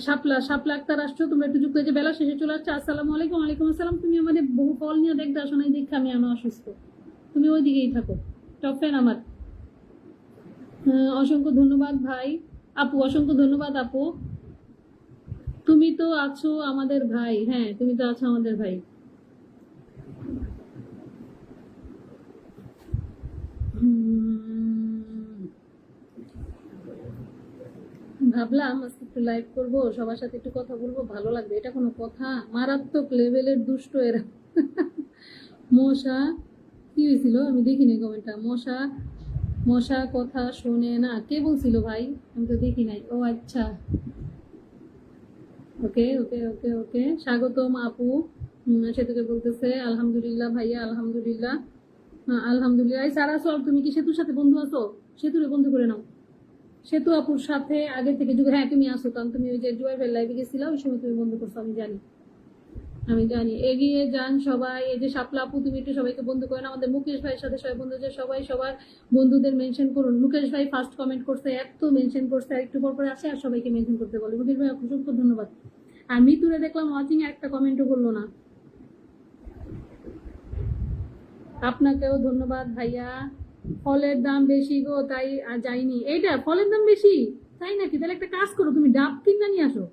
শাপলা আক্তার আসছো, তোমরা একটু যুক্ত হয়ে যাও। বেলা শেষে চলে আসছে। আসসালামু আলাইকুম। ওয়ালাইকুম আসসালাম। তুমি আমাদের বহু ফল নিয়ে দেখতে আসো নাই দেখে আমি অসুস্থ, তুমি ওই দিকেই থাকো। টপ ফ্যান আমার। অসংখ্য ধন্যবাদ ভাই। আপু অসংখ্য ধন্যবাদ আপু। তুমি তো আছো আমাদের ভাই। হ্যাঁ, তুমি তো আছো আমাদের ভাই। ভাবলাম আজকে একটু লাইভ করবো, সবার সাথে একটু কথা বলবো, ভালো লাগবে। এটা কোনো কথা? মারাত্মক লেভেলের দুষ্ট এরা। মশা, কি হয়েছিল? আমি দেখিনি কমেন্টটা। মশা কথা শোনে না, কে বলছিল ভাই? আমি তো দেখি নাই। ও আচ্ছা, ওকে ওকে ওকে ওকে। স্বাগতম আপু। সেতুকে বলতেছে আলহামদুলিল্লাহ ভাইয়া, আলহামদুলিল্লাহ। আলহামদুলিল্লাহ। সারা সব, তুমি কি সেতুর সাথে বন্ধু আছো? সেতুরে বন্ধু করে নাও। সেতু আপুর সাথে আগে থেকে হ্যাঁ তুমি আসো, কারণ তুমি ওই যে জুয়াইবের লাইভে গেছিলা, ওই সময় তুমি বন্ধু করছো, আমি জানি। এগিয়ে যান সবাই। এই যে শাপলা আপু, তুমি একটু সবাইকে বন্ধু করেন। আমাদের মুকেশ ভাইয়ের সাথে সবাই বন্ধু, যে সবাই সবার বন্ধুদের মেনশন করুন। মুকেশ ভাই ফার্স্ট কমেন্ট করছে, এত মেনশন করছে, আর একটু পর পরে আসে আর সবাইকে মেনশন করতে বলে। মুকেশ ভাই অসংখ্য ধন্যবাদ। আর মিতুরে দেখলাম ওয়াচিং একটা কমেন্টও করলো না, আপনাকেও ধন্যবাদ ভাইয়া। ফলের দাম বেশি গো, তাই যাইনি। এইটা ফলের দাম বেশি, তাই নাকি? তাহলে একটা কাজ করো, তুমি ডাব কিনা নিয়ে আসো,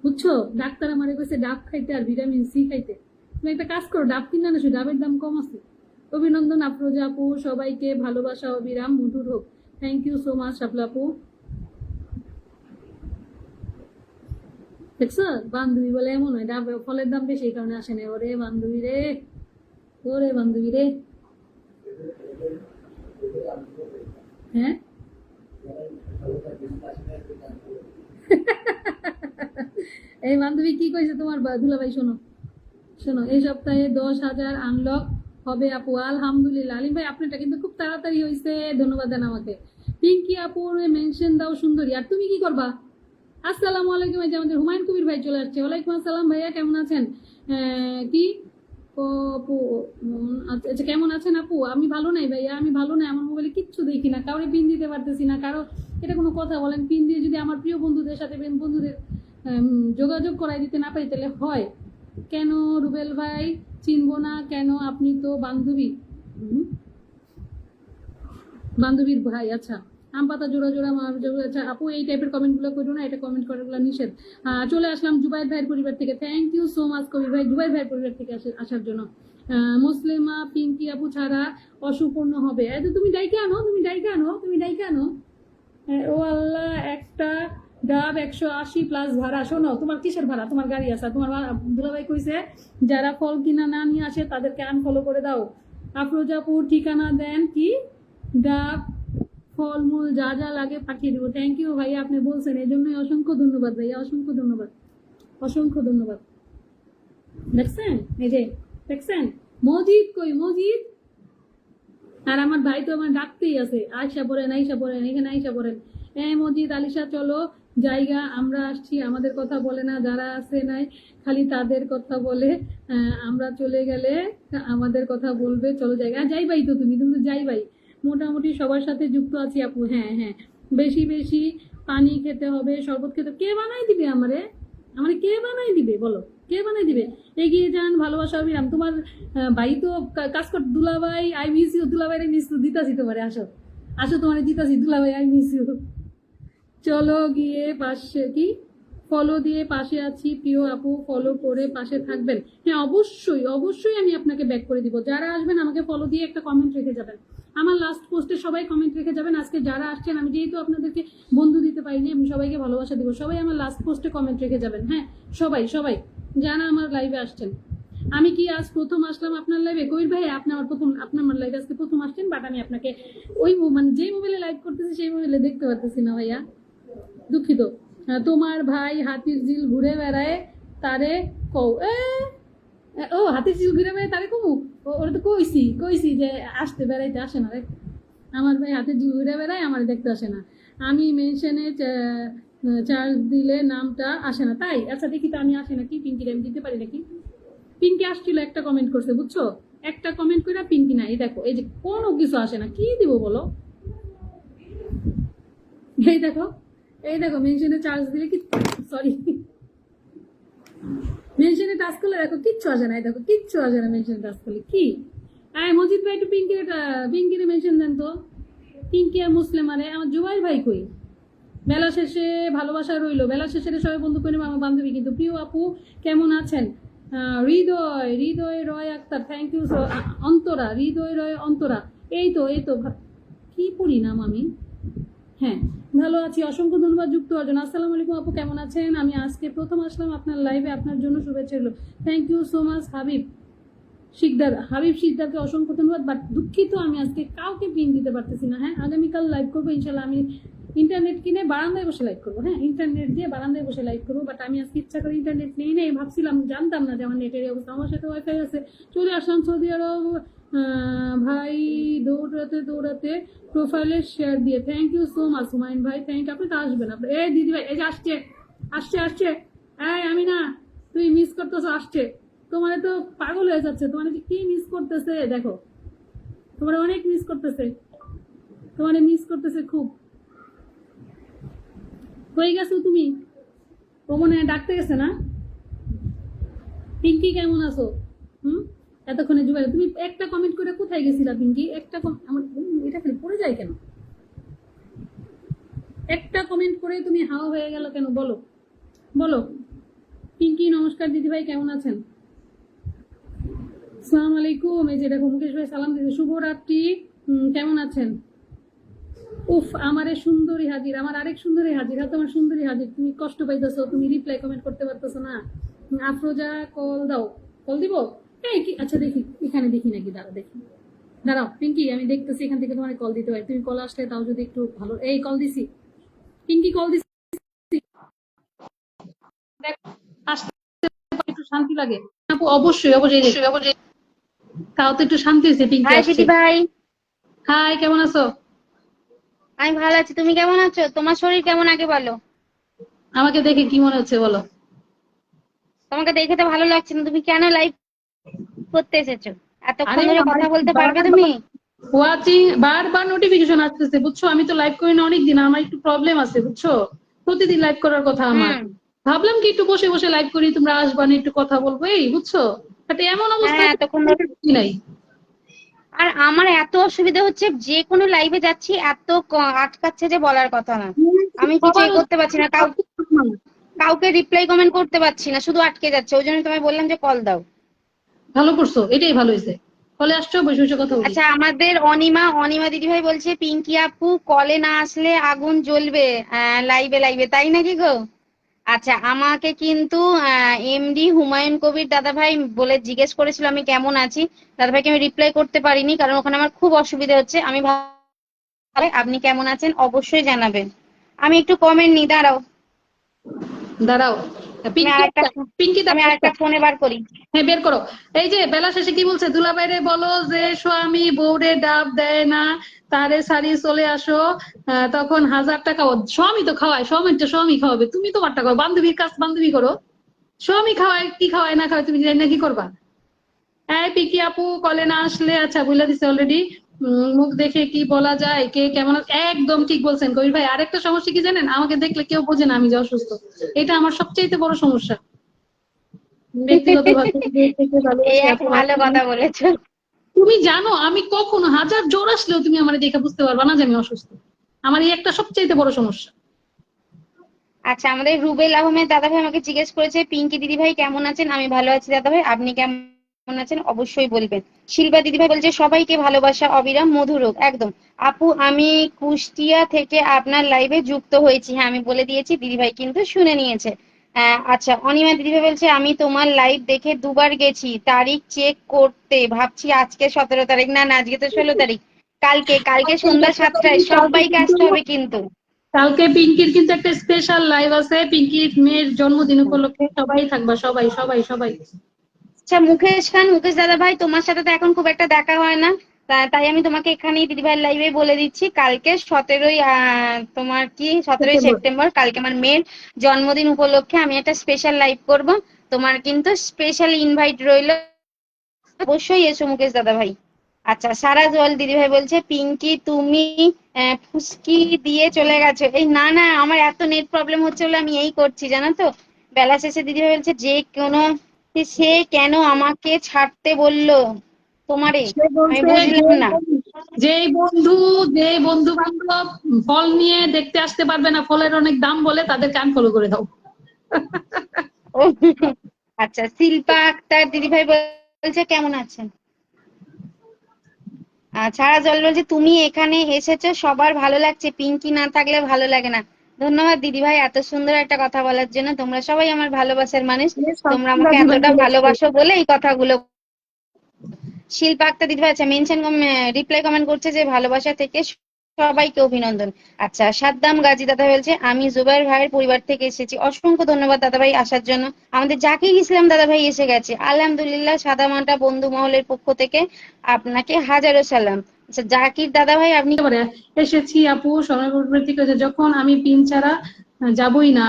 বুঝছো? ডাক্তার আমারে কইছে ডাব খাইতে আর ভিটামিন সি খাইতে। তুমি একটা কাজ করো, ডাব কিনা আসো, ডাবের দাম কম আছে। অভিনন্দন আফরোজা আপু, সবাইকে ভালোবাসা অবিরাম মধুর হোক। থ্যাংক ইউ সো মাচ শাপলা আপু। দেখছো, বান্ধবী বলে এমন হয়, ডাব ফলের দাম বেশি এই কারণে আসে না। ওরে বান্ধবী রে, ওরে বান্ধবী রে। হ্যাঁ, এই বান্ধবী কি কইছে তোমার দুলাভাই? শোনো শোনো, এই সপ্তাহে 10,000 আনলক হবে আপু। আলহামদুলিল্লাহ। আলিম ভাই আপনারটা কিন্তু খুব তাড়াতাড়ি হয়েছে, ধন্যবাদ দেন আমাকে। পিঙ্কি আপুর মেনশন দাও সুন্দরী। আর তুমি কি করবা? আসসালামু আলাইকুম। এই যে আমাদের হুমায়ুন কবির ভাই চলে আসছে। ওয়ালাইকুম আসসালাম ভাইয়া, কেমন আছেন? কি আপু আচ্ছা কেমন আছেন আপু? আমি ভালো নাই ভাইয়া, আমি ভালো নাই। আমার মোবাইলে কিচ্ছু দেখি না, কাউরে পিন দিতে পারতেছি না কারো। এটা কোনো কথা বলেন? পিন দিয়ে যদি আমার প্রিয় বন্ধুদের সাথে বন্ধুদের যোগাযোগ করাই দিতে না পারি তাহলে হয় কেন? রুবেল ভাই চিনবো না কেন? আপনি তো বান্ধবী। বান্ধবীর ভাই, আচ্ছা। আম পাতা জোড়া জোড়া মার জোড়া, আচ্ছা আপু এই টাইপের কমেন্ট গুলো করো না, এটা কমেন্ট করাগুলো নিষেধ। চলে আসলাম জুবাইর ভাইয়ের পরিবার থেকে, থ্যাংক ইউ সো মাচ কবির ভাই জুবাইর ভাইয়ের পরিবার থেকে আসার জন্য। মুসলিমা পিঙ্কি আপু ছাড়া অসম্পূর্ণ হবে। এই তো তুমি ডাইকে আনো, তুমি ডাইকে আনো, তুমি ডাইকে আনো। ও আল্লাহ, একটা ডাব 180 প্লাস ভাড়া। শোনো, তোমার কিসের ভাড়া? তোমার গাড়ি আছে। তোমার দুলাভাই কইছে যারা ফল কিনা না নিয়ে আসে তাদেরকে আনফলো করে দাও। আফরোজাপুর ঠিকানা দেন কি? ডাব ফলমূল যা যা লাগে পাঠিয়ে দেবো। থ্যাংক ইউ ভাইয়া, আপনি বলছেন এই জন্যই অসংখ্য ধন্যবাদ ভাইয়া, অসংখ্য ধন্যবাদ, অসংখ্য ধন্যবাদ। দেখছেন এই যে, দেখছেন মজিদ কই? মজিদ আর আমার ভাই তো আমার ডাকতেই আছে, আয়সা পড়েন, আয়সা পড়েন, এখানে আয়সা পড়েন। মজিদ আলিশা চলো জায়গা, আমরা আসছি। আমাদের কথা বলে না, যারা আছে নাই খালি তাদের কথা বলে। আমরা চলে গেলে আমাদের কথা বলবে, চলো জায়গা। যাই ভাই, তো তুমি তুমি তো যাই ভাই। মোটামুটি সবার সাথে যুক্ত আছি আপু। হ্যাঁ হ্যাঁ, বেশি বেশি পানি খেতে হবে, শরবত খেতে। কে বানাই দিবে আমারে? আমারে কে বানাই দিবে বলো? কে বানাই দিবে? এগিয়ে যান, ভালোবাসা অবিরাম। তোমার ভাই তো কাজ কর। দুলাভাই আই মিস ইউ, দুলাভাই আই মিস ইউ দিতাছি তোমারে। আসো আসো, তোমারে দিতাছি দুলাভাই আই মিস ইউ। চলো গিয়ে পাশে কি ফলো দিয়ে পাশে আছি প্রিয় আপু, ফলো করে পাশে থাকবেন। হ্যাঁ অবশ্যই অবশ্যই, আমি আপনাকে ব্যাক করে দিব। যারা আসবেন আমাকে ফলো দিয়ে একটা কমেন্ট রেখে যাবেন। আমার লাস্ট পোস্টে সবাই কমেন্ট রেখে যাবেন। আজকে যারা আসছেন, আমি যেহেতু আপনাদেরকে বন্ধু দিতে পারিনি, আমি সবাইকে ভালোবাসা দিব। সবাই আমার লাস্ট পোস্টে কমেন্ট রেখে যাবেন। হ্যাঁ সবাই সবাই যারা আমার লাইভে আসছেন। আমি কি আজ প্রথম আসলাম আপনার লাইভে? কবির ভাই আপনি আমার প্রথম, আপনি আমার লাইভে আজকে প্রথম আসছেন, বাট আমি আপনাকে ওই মানে যেই মোবাইলে লাইভ করতেছি সেই মোবাইলে দেখতে পারতেছি না ভাইয়া, দুঃখিত। তোমার ভাই হাতির ঝিল ঘুরে বেড়ায়, তারে কও। ও হাতির ঝিল ঘুরে বেড়ায় তারে কমু? ওরা তো কইছি কইছি যে আসতে বেড়াইতে আসে না রে। আমার ভাই হাতির ঝিল ঘুরে বেড়ায়, আমার দেখতে আসে না। আমি মেনশনে চার্জ দিলে নামটা আসে না, তাই? আচ্ছা দেখি তো আমি আসে নাকি, পিঙ্কি আমি দিতে পারি নাকি? পিঙ্কি আসছিল, একটা কমেন্ট করছে বুঝছো, একটা কমেন্ট করে পিঙ্কি নাই। দেখো এই যে কোনো কিছু আসে না, কি দিব বলো? এই দেখো, এই দেখো মেনশনে চার্জ দিলে কি, সরি মেনশনে টাচ করলে দেখো কিচ্ছু আসে না। এই দেখো কিচ্ছু আসে না মেনশনে টাচ করলে। কি মজিদ ভাই একটু পিঙ্কির মেনশন দেন তো। পিঙ্কি আর মুসলিম, আরে আমার জুবাইর ভাই কই? বেলা শেষে ভালোবাসা রইলো, বেলা শেষে সবাই বন্ধু করে আমার বান্ধবী কিন্তু। প্রিয় আপু কেমন আছেন? হৃদয় হৃদয় রয় আক্তার, থ্যাংক ইউ। অন্তরা, হৃদয় রয় অন্তরা, এই তো এই তো। কি পড়ি নাম আমি? হ্যাঁ ভালো আছি, অসংখ্য ধন্যবাদ যুক্ত হওয়ার জন্য। আসসালামু আলাইকুম আপু, কেমন আছেন? আমি আজকে প্রথম আসলাম আপনার লাইভে, আপনার জন্য শুভেচ্ছা রইল। Thank you so much Habib Sikdar, Habib শিকদারকে অসংখ্য ধন্যবাদ। বাট দুঃখিত আমি আজকে কাউকে পিন দিতে পারতেছি না। হ্যাঁ আগামীকাল লাইভ করবো ইনশাল্লাহ। আমি ইন্টারনেট কিনে বারান্দায় বসে লাইভ করবো। হ্যাঁ ইন্টারনেট দিয়ে বারান্দায় বসে লাইভ করবো, বাট আমি আজকে ইচ্ছা করে ইন্টারনেট নেই নেই, ভাবছিলাম, জানতাম না যে আমার নেটের অবস্থা। আমার সাথে ওয়াইফাই আছে, চলে আসলাম সৌদি আরব। ভাই দৌড়াতে দৌড়াতে প্রোফাইলে শেয়ার দিয়ে, thank you so much Humayun ভাই, থ্যাংক ইউ। আপনি তো আসবেন, আপনি এই দিদি ভাই, এই যে আসছে আসছে আসছে। এই আমি না, তুই মিস করতেছ, আসছে। তোমার তো পাগল হয়ে যাচ্ছে, তোমার কি মিস করতেছে দেখো, তোমার অনেক মিস করতেছে, তোমার মিস করতেছে খুব। হয়ে গেছো তুমি? ও মনে হয় ডাকতে গেছে না? পিঙ্কি কেমন আছো? এতক্ষণে জুবাই, তুমি একটা কমেন্ট করে কোথায় গেছিলা পিঙ্কি? একটা আমার এটা খালি পড়ে যায় কেন? একটা কমেন্ট করে তুমি হাওয়া হয়ে গেল কেন বলো, বলো। পিঙ্কি নমস্কার দিদি ভাই, কেমন আছেন? আসসালামু আলাইকুম। এই যে দেখো মুকেশ ভাই সালাম দিতে, শুভরাত্রি। কেমন আছেন? উফ, আমারে সুন্দরী হাজির, আমার আরেক সুন্দরী হাজির। হয়তো আমার সুন্দরী হাজির, তুমি কষ্ট পাইতেছো, তুমি রিপ্লাই কমেন্ট করতে পারতেছো না। আফরোজা কল দাও, কল দিব। এই কি, আচ্ছা দেখি এখানে দেখি নাকি, দাঁড়া দেখি, দাঁড়াও পিঙ্কি আমি দেখতেছি এখান থেকে তোমার কল দিতে পারি। তুমি কল আসলে তাও যদি একটু ভালো। এই কল দিছি পিঙ্কি, কল দিছি। দেখো আসতে একটু শান্তি লাগে আপু, অবশ্যই অবশ্যই অবশ্যই, তাও তো একটু শান্তি হয়েছে। পিঙ্কি হাই আসছে। দিদি ভাই। হাই, কেমন আছো? আমি ভালো আছি, তুমি কেমন আছো? তোমার শরীর কেমন আগে বলো। আমাকে দেখে কি মনে হচ্ছে বলো? তোমাকে দেখে তো ভালো লাগছে না, তুমি কেন লাইভ করতে এসেছো? এতক্ষণ আরে ধরে আমার কথা বলতে পারবে তুমি? ওয়াচিং বারবার নোটিফিকেশন আসতেছে, বুঝছো? আমি তো লাইভ করি না অনেকদিন, আমার একটু প্রবলেম আছে, বুঝছো? প্রতিদিন লাইভ করার কথা আমার। হুম। ভাবলাম কি একটু বসে বসে লাইভ করি, তোমরা আসবা না, একটু কথা বলবো, এই বুঝছো? বাট এমন অবস্থা হ্যাঁ, এতক্ষণ ধরে। নাই। আর আমার এত অসুবিধা হচ্ছে, যে কোনো লাইভে যাচ্ছি এত আটকাচ্ছে যে বলার কথা না। আমি কিছু সবার করতে পারছি না, কাউকে রিপ্লাই কমেন্ট করতে পারছি না, শুধু আটকে যাচ্ছে। ওই জন্য তোমায় বললাম যে কল দাও। ভালো করছো, এটাই ভালো হয়েছে। কলে আসছো, বসে বসে কথা বলি। আচ্ছা, আমাদের অনিমা অনিমা দিদি ভাই বলছে পিঙ্কি আপু কলে না আসলে আগুন জ্বলবে লাইভে লাইভে, তাই নাকি গো? আচ্ছা, আমাকে কিন্তু এমডি হুমায়ুন কবির দাদা ভাই বলে জিজ্ঞেস করেছিল আমি কেমন আছি। দাদা ভাইকে আমি রিপ্লাই করতে পারিনি, কারণ ওখানে আমার খুব অসুবিধা হচ্ছে। আমি ভালো, আপনি কেমন আছেন অবশ্যই জানাবেন। আমি একটু কমেন্ট নিই, দাঁড়াও। দাঁড়াও। আমি পিঙ্কি আরেকটা পিঙ্কি আমি আরেকটা ফোনে বার করি। হ্যাঁ, বের করো। এই যে বেলা শেষে কি বলছে, দুলাভাইরে বলো যে স্বামী বউরে ডাব দেয় না, তারে সারি চলে আসো। তখন 1000 টাকা স্বামী তো খাওয়ায়, স্বামীরটা স্বামী খাওয়াবে, তুমি তোমারটা করো, বান্ধবীর কাজ বান্ধবী করো। স্বামী খাওয়ায় কি খাওয়ায় না খাওয়ায় তুমি জানি না, কি করবা? হ্যাঁ, পিকি আপু কলে না আসলে, আচ্ছা বলে দিছে অলরেডি। মুখ দেখে কি বলা যায়, কে কেমন একদম ঠিক বলছেন কবির ভাই। আরেকটা সমস্যা কি জানেন, আমাকে দেখলে কেউ বোঝে না আমি যে অসুস্থ। এটা আমার সবচেয়ে বড় সমস্যা। ব্যক্তিগত ভাবে থেকে এই ভালোবাসি এক আপু। ভালো কথা বলেছো। তুমি জানো আমি কখনো হাজার জ্বর আসলেও তুমি আমার দেখে বুঝতে পারবা না যে আমি অসুস্থ। আমার এই একটা সবচেয়ে বড় সমস্যা। আচ্ছা, আমাদের রুবেল আহমেদ দাদা ভাই আমাকে জিজ্ঞেস করেছে পিঙ্কি দিদি ভাই কেমন আছেন। আমি ভালো আছি দাদা ভাই, আপনি কেমন আছেন অবশ্যই বলবেন। শিল্পা দিদি ভাই বলছে সবাইকে ভালোবাসা অবিরাম মধুরোগ একদম। আপু আমি কুষ্টিয়া থেকে আপনার লাইভে যুক্ত হয়েছি। হ্যাঁ, আমি বলে দিয়েছি, দিদি ভাই কিন্তু শুনে নিয়েছে। আচ্ছা, অনিমা দিদি ভাই বলছে আমি তোমার লাইভ দেখে দুবার গেছি, তারিখ চেক করতে ভাবছি আজকে 17 তারিখ, না না আজকে তো 16 তারিখ। কালকে কালকে সন্ধ্যা 7টায় সবাইকে আসতে হবে কিন্তু। কালকে পিঙ্কির কিন্তু একটা স্পেশাল লাইভ আছে, পিঙ্কির মেয়ের জন্মদিন উপলক্ষে সবাই থাকবা, সবাই সবাই সবাই। আচ্ছা, মুকেশ দাদা ভাই তোমার সাথে তো এখন খুব একটা দেখা হয় না, তাই আমি তোমাকে এখানেই দিদিভাই লাইভে বলে দিচ্ছি, কালকে 17ই তোমার কি 17ই সেপ্টেম্বর, কালকে আমার মেয়ের জন্মদিন উপলক্ষে আমি একটা স্পেশাল লাইভ করব। তোমার কিন্তু স্পেশাল ইনভাইট রইলো, অবশ্যই এসো মুকেশ দাদা ভাই। আচ্ছা, সারা জল দিদি ভাই বলছে পিঙ্কি তুমি ফুসকি দিয়ে চলে গেছো। এই না না, আমার এত নেট প্রবলেম হচ্ছে বলে আমি এই করছি, জানো তো। বেলা শেষে দিদি ভাই বলছে যে কোনো সে কেন আমাকে ছাড়তে বললো তোমারে, সে আমি বলছে বুঝলাম না। যেই বন্ধু, যে বন্ধু বান্ধব ফল নিয়ে দেখতে আসতে পারবে না, ফলের অনেক দাম বলে, তাদেরকে আনফলো করে দাও। ও আচ্ছা, শিল্পা আক্তার দিদি ভাই বলছে কেমন আছেন। ছাড়া জল বলছে তুমি এখানে এসেছো সবার ভালো লাগছে, পিঙ্কি না থাকলে ভালো লাগে না। ধন্যবাদ দিদি ভাই এত সুন্দর একটা কথা বলার জন্য, তোমরা সবাই আমার ভালোবাসার মানুষ। তোমরা আমাকে এতটা ভালোবাসো বলে এই কথাগুলো। শিল্পা আক্তার দিদি ভাই আচ্ছা মেনশন রিপ্লাই কমেন্ট করছে যে ভালোবাসা থেকে সবাইকে অভিনন্দন। আচ্ছা, সাদ্দাম গাজী দাদা বলছে আমি জুবাইর ভাইয়ের পরিবার থেকে এসেছি। অসংখ্য ধন্যবাদ দাদা ভাই আসার জন্য। আমাদের জাকির ইসলাম দাদা ভাই এসে গেছে, আলহামদুলিল্লাহ। সাদা মাটা বন্ধু মহলের পক্ষ থেকে আপনাকে হাজারো সালাম। আচ্ছা, জাকির দাদা ভাই আপনি একেবারে এসেছি আপু, সময় পরিবর্তী করেছে, যখন আমি পিন ছাড়া যাবই না।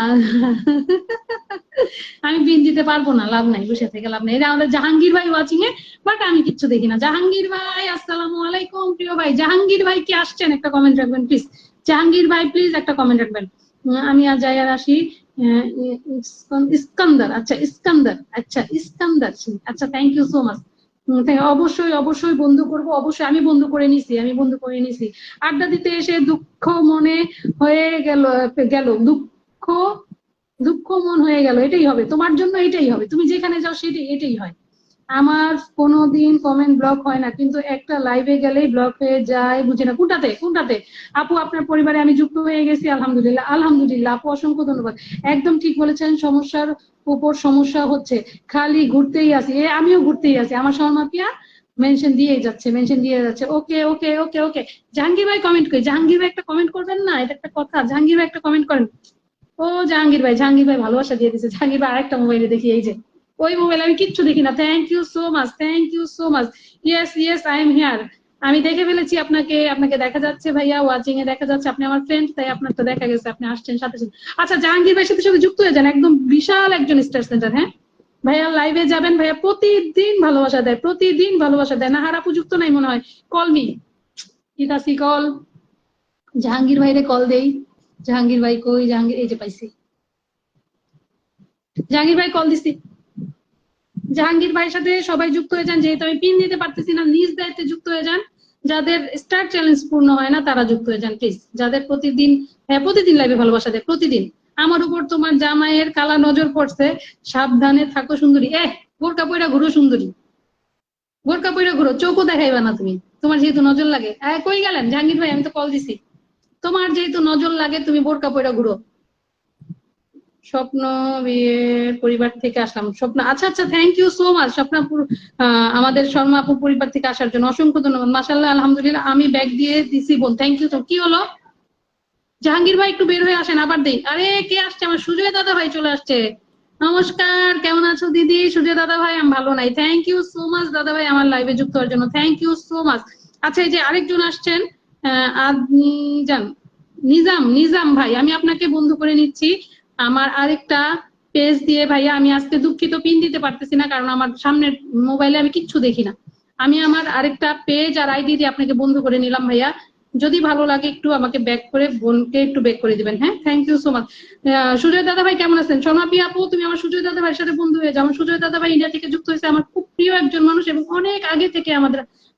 আমি পিন দিতে পারবো না, লাভ নাই, বসে থেকে লাভ নাই। এটা আমাদের জাহাঙ্গীর ভাই ওয়াচিং এ, বাট আমি কিচ্ছু দেখি না। জাহাঙ্গীর ভাই আসসালামু আলাইকুম, প্রিয় ভাই জাহাঙ্গীর ভাই কি আসছেন, একটা কমেন্ট রাখবেন প্লিজ। জাহাঙ্গীর ভাই প্লিজ একটা কমেন্ট রাখবেন। আমি আজ যাই আর আসি। ইস্কান্দার, আচ্ছা ইস্কান্দার, আচ্ছা ইস্কান্দার, আচ্ছা থ্যাংক ইউ সো মাচ। অবশ্যই অবশ্যই বন্ধু করব, অবশ্যই আমি বন্ধু করে নিছি, আমি বন্ধু করে নিছি। আড্ডা দিতে এসে দুঃখ মনে হয়ে গেল, গেল দুঃখ, দুঃখ মন হয়ে গেল, এটাই হবে তোমার জন্য, এটাই হবে, তুমি যেখানে যাও সেটাই, এটাই হয়। আমার কোনোদিন কমেন্ট ব্লক হয় না, কিন্তু একটা লাইভে গেলেই ব্লক হয়ে যায়, বুঝি না কোনটাতে কোনটাতে। আপু আপনার পরিবারে আমি যুক্ত হয়ে গেছি, আলহামদুলিল্লাহ আলহামদুলিল্লাহ আপু, অসংখ্য ধন্যবাদ। একদম ঠিক বলেছেন, সমস্যার উপর সমস্যা হচ্ছে, খালি ঘুরতেই আছি। আমিও ঘুরতেই আছি, আমার শর্মাপিয়া মেনশন দিয়ে যাচ্ছে, মেনশন দিয়ে যাচ্ছে। ওকে ওকে ওকে ওকে। জাহাঙ্গীর ভাই কমেন্ট করি, জাহাঙ্গীর ভাই একটা কমেন্ট করবেন না, এটা একটা কথা, জাহাঙ্গীর ভাই একটা কমেন্ট করেন। ও জাহাঙ্গীর ভাই, জাহাঙ্গীর ভাই ভালোবাসা দিয়ে দিচ্ছে। জাহাঙ্গীর ভাই আরেকটা মোবাইলে দেখি, এই যে ওই মোবাইলে আমি কিচ্ছু দেখি না। Thank you so much, thank you so much. Yes yes I am here. আমি দেখে ফেলেছি আপনাকে, আপনাকে দেখা যাচ্ছে ভাইয়া, ওয়াচিং এ দেখা যাচ্ছে, আপনি আমার ফ্রেন্ড, তাই আপনার তো দেখা গেছে, আপনি আসছেন সাথে সাথে। আচ্ছা, জাহাঙ্গীর ভাইয়ের সাথে সাথে যুক্ত হয়ে যান, একদম বিশাল একজন স্টার সেন্টার। হ্যাঁ, ভাইয়া লাইভে যাবেন, ভাইয়া প্রতিদিন ভালোবাসা দেয়, প্রতিদিন ভালোবাসা দেয়। নাহার আপু যুক্ত নাই মনে হয়, কল মি ইতাসি কল। জাহাঙ্গীর ভাইরে কল দেই, জাহাঙ্গীর ভাই কই? জাহাঙ্গীর এই যে পাইছি, জাহাঙ্গীর ভাই কল দিছি। জাহাঙ্গীর ভাইয়ের সাথে সবাই যুক্ত হয়ে যান, যেহেতু আমি পিন দিতে পারতেছি না, নিজ দায়িত্বে যুক্ত হয়ে যান। যাদের স্টার চ্যালেঞ্জ পূর্ণ হয় না তারা যুক্ত হয়ে যান প্লিজ। যাদের প্রতিদিন, হ্যাঁ প্রতিদিন লাইভে ভালোবাসা দেয়, প্রতিদিন। আমার উপর তোমার জামাইয়ের কালা নজর পড়ছে, সাবধানে থাকো সুন্দরী। বোরকা পইরা ঘুরো সুন্দরী, বোরকা পইরা ঘুরো, চোখও দেখাইবা না তুমি, তোমার যেহেতু নজর লাগে। কই গেলেন জাহাঙ্গীর ভাই? আমি তো কল দিছি। তোমার যেহেতু নজর লাগে তুমি বোরকা পইরা ঘুরো। স্বপ্ন বিয়ের পরিবার থেকে আসলাম। স্বপ্ন, আচ্ছা আচ্ছা, থ্যাংক ইউ সো মাচ স্বপ্নাপুর, আমাদের শর্মা আপুর পরিবার থেকে আসার জন্য অসংখ্য ধন্যবাদ। মাশাআল্লাহ, আলহামদুলিল্লাহ, আমি ব্যাগ দিয়ে দিছি বোন, থ্যাংক ইউ। তো কি হলো জাহাঙ্গীর ভাই? একটু বের হয়ে আসেন, আবার দেই। আরে কে আসছে? আমার সুজয় দাদা ভাই চলে আসছে। নমস্কার, কেমন আছো দিদি? সুজয় দাদা ভাই, আমি ভালো নাই। থ্যাংক ইউ সো মাচ দাদা ভাই আমার লাইভে যুক্ত হওয়ার জন্য, থ্যাংক ইউ সো মাচ। আচ্ছা, এই যে আরেকজন আসছেন, আপনি যান, নিজাম, নিজাম ভাই, আমি আপনাকে বন্ধু করে নিচ্ছি আমার আরেকটা পেজ দিয়ে। ভাইয়া আমি আজকে দুঃখিত, পিন দিতে পারতেছি না, কারণ আমার সামনের মোবাইলে আমি কিচ্ছু দেখি না। আমি আমার আরেকটা পেজ আর আইডি দিয়ে আপনাকে বন্ধু করে নিলাম ভাইয়া। যদি ভালো লাগে একটু আমাকে ব্যাক করে, বোনকে একটু ব্যাক করে দিবেন। হ্যাঁ, thank you so much. Sujoy দাদা ভাই কেমন আছেন? শর্মাপি আপু, তুমি আমার সুজয় দাদা ভাইয়ের সাথে বন্ধু হয়ে যাও। আমার সুজয় দাদা ভাই ইন্ডিয়া থেকে যুক্ত হয়েছে, আমার খুব প্রিয় একজন মানুষ, এবং অনেক আগে থেকে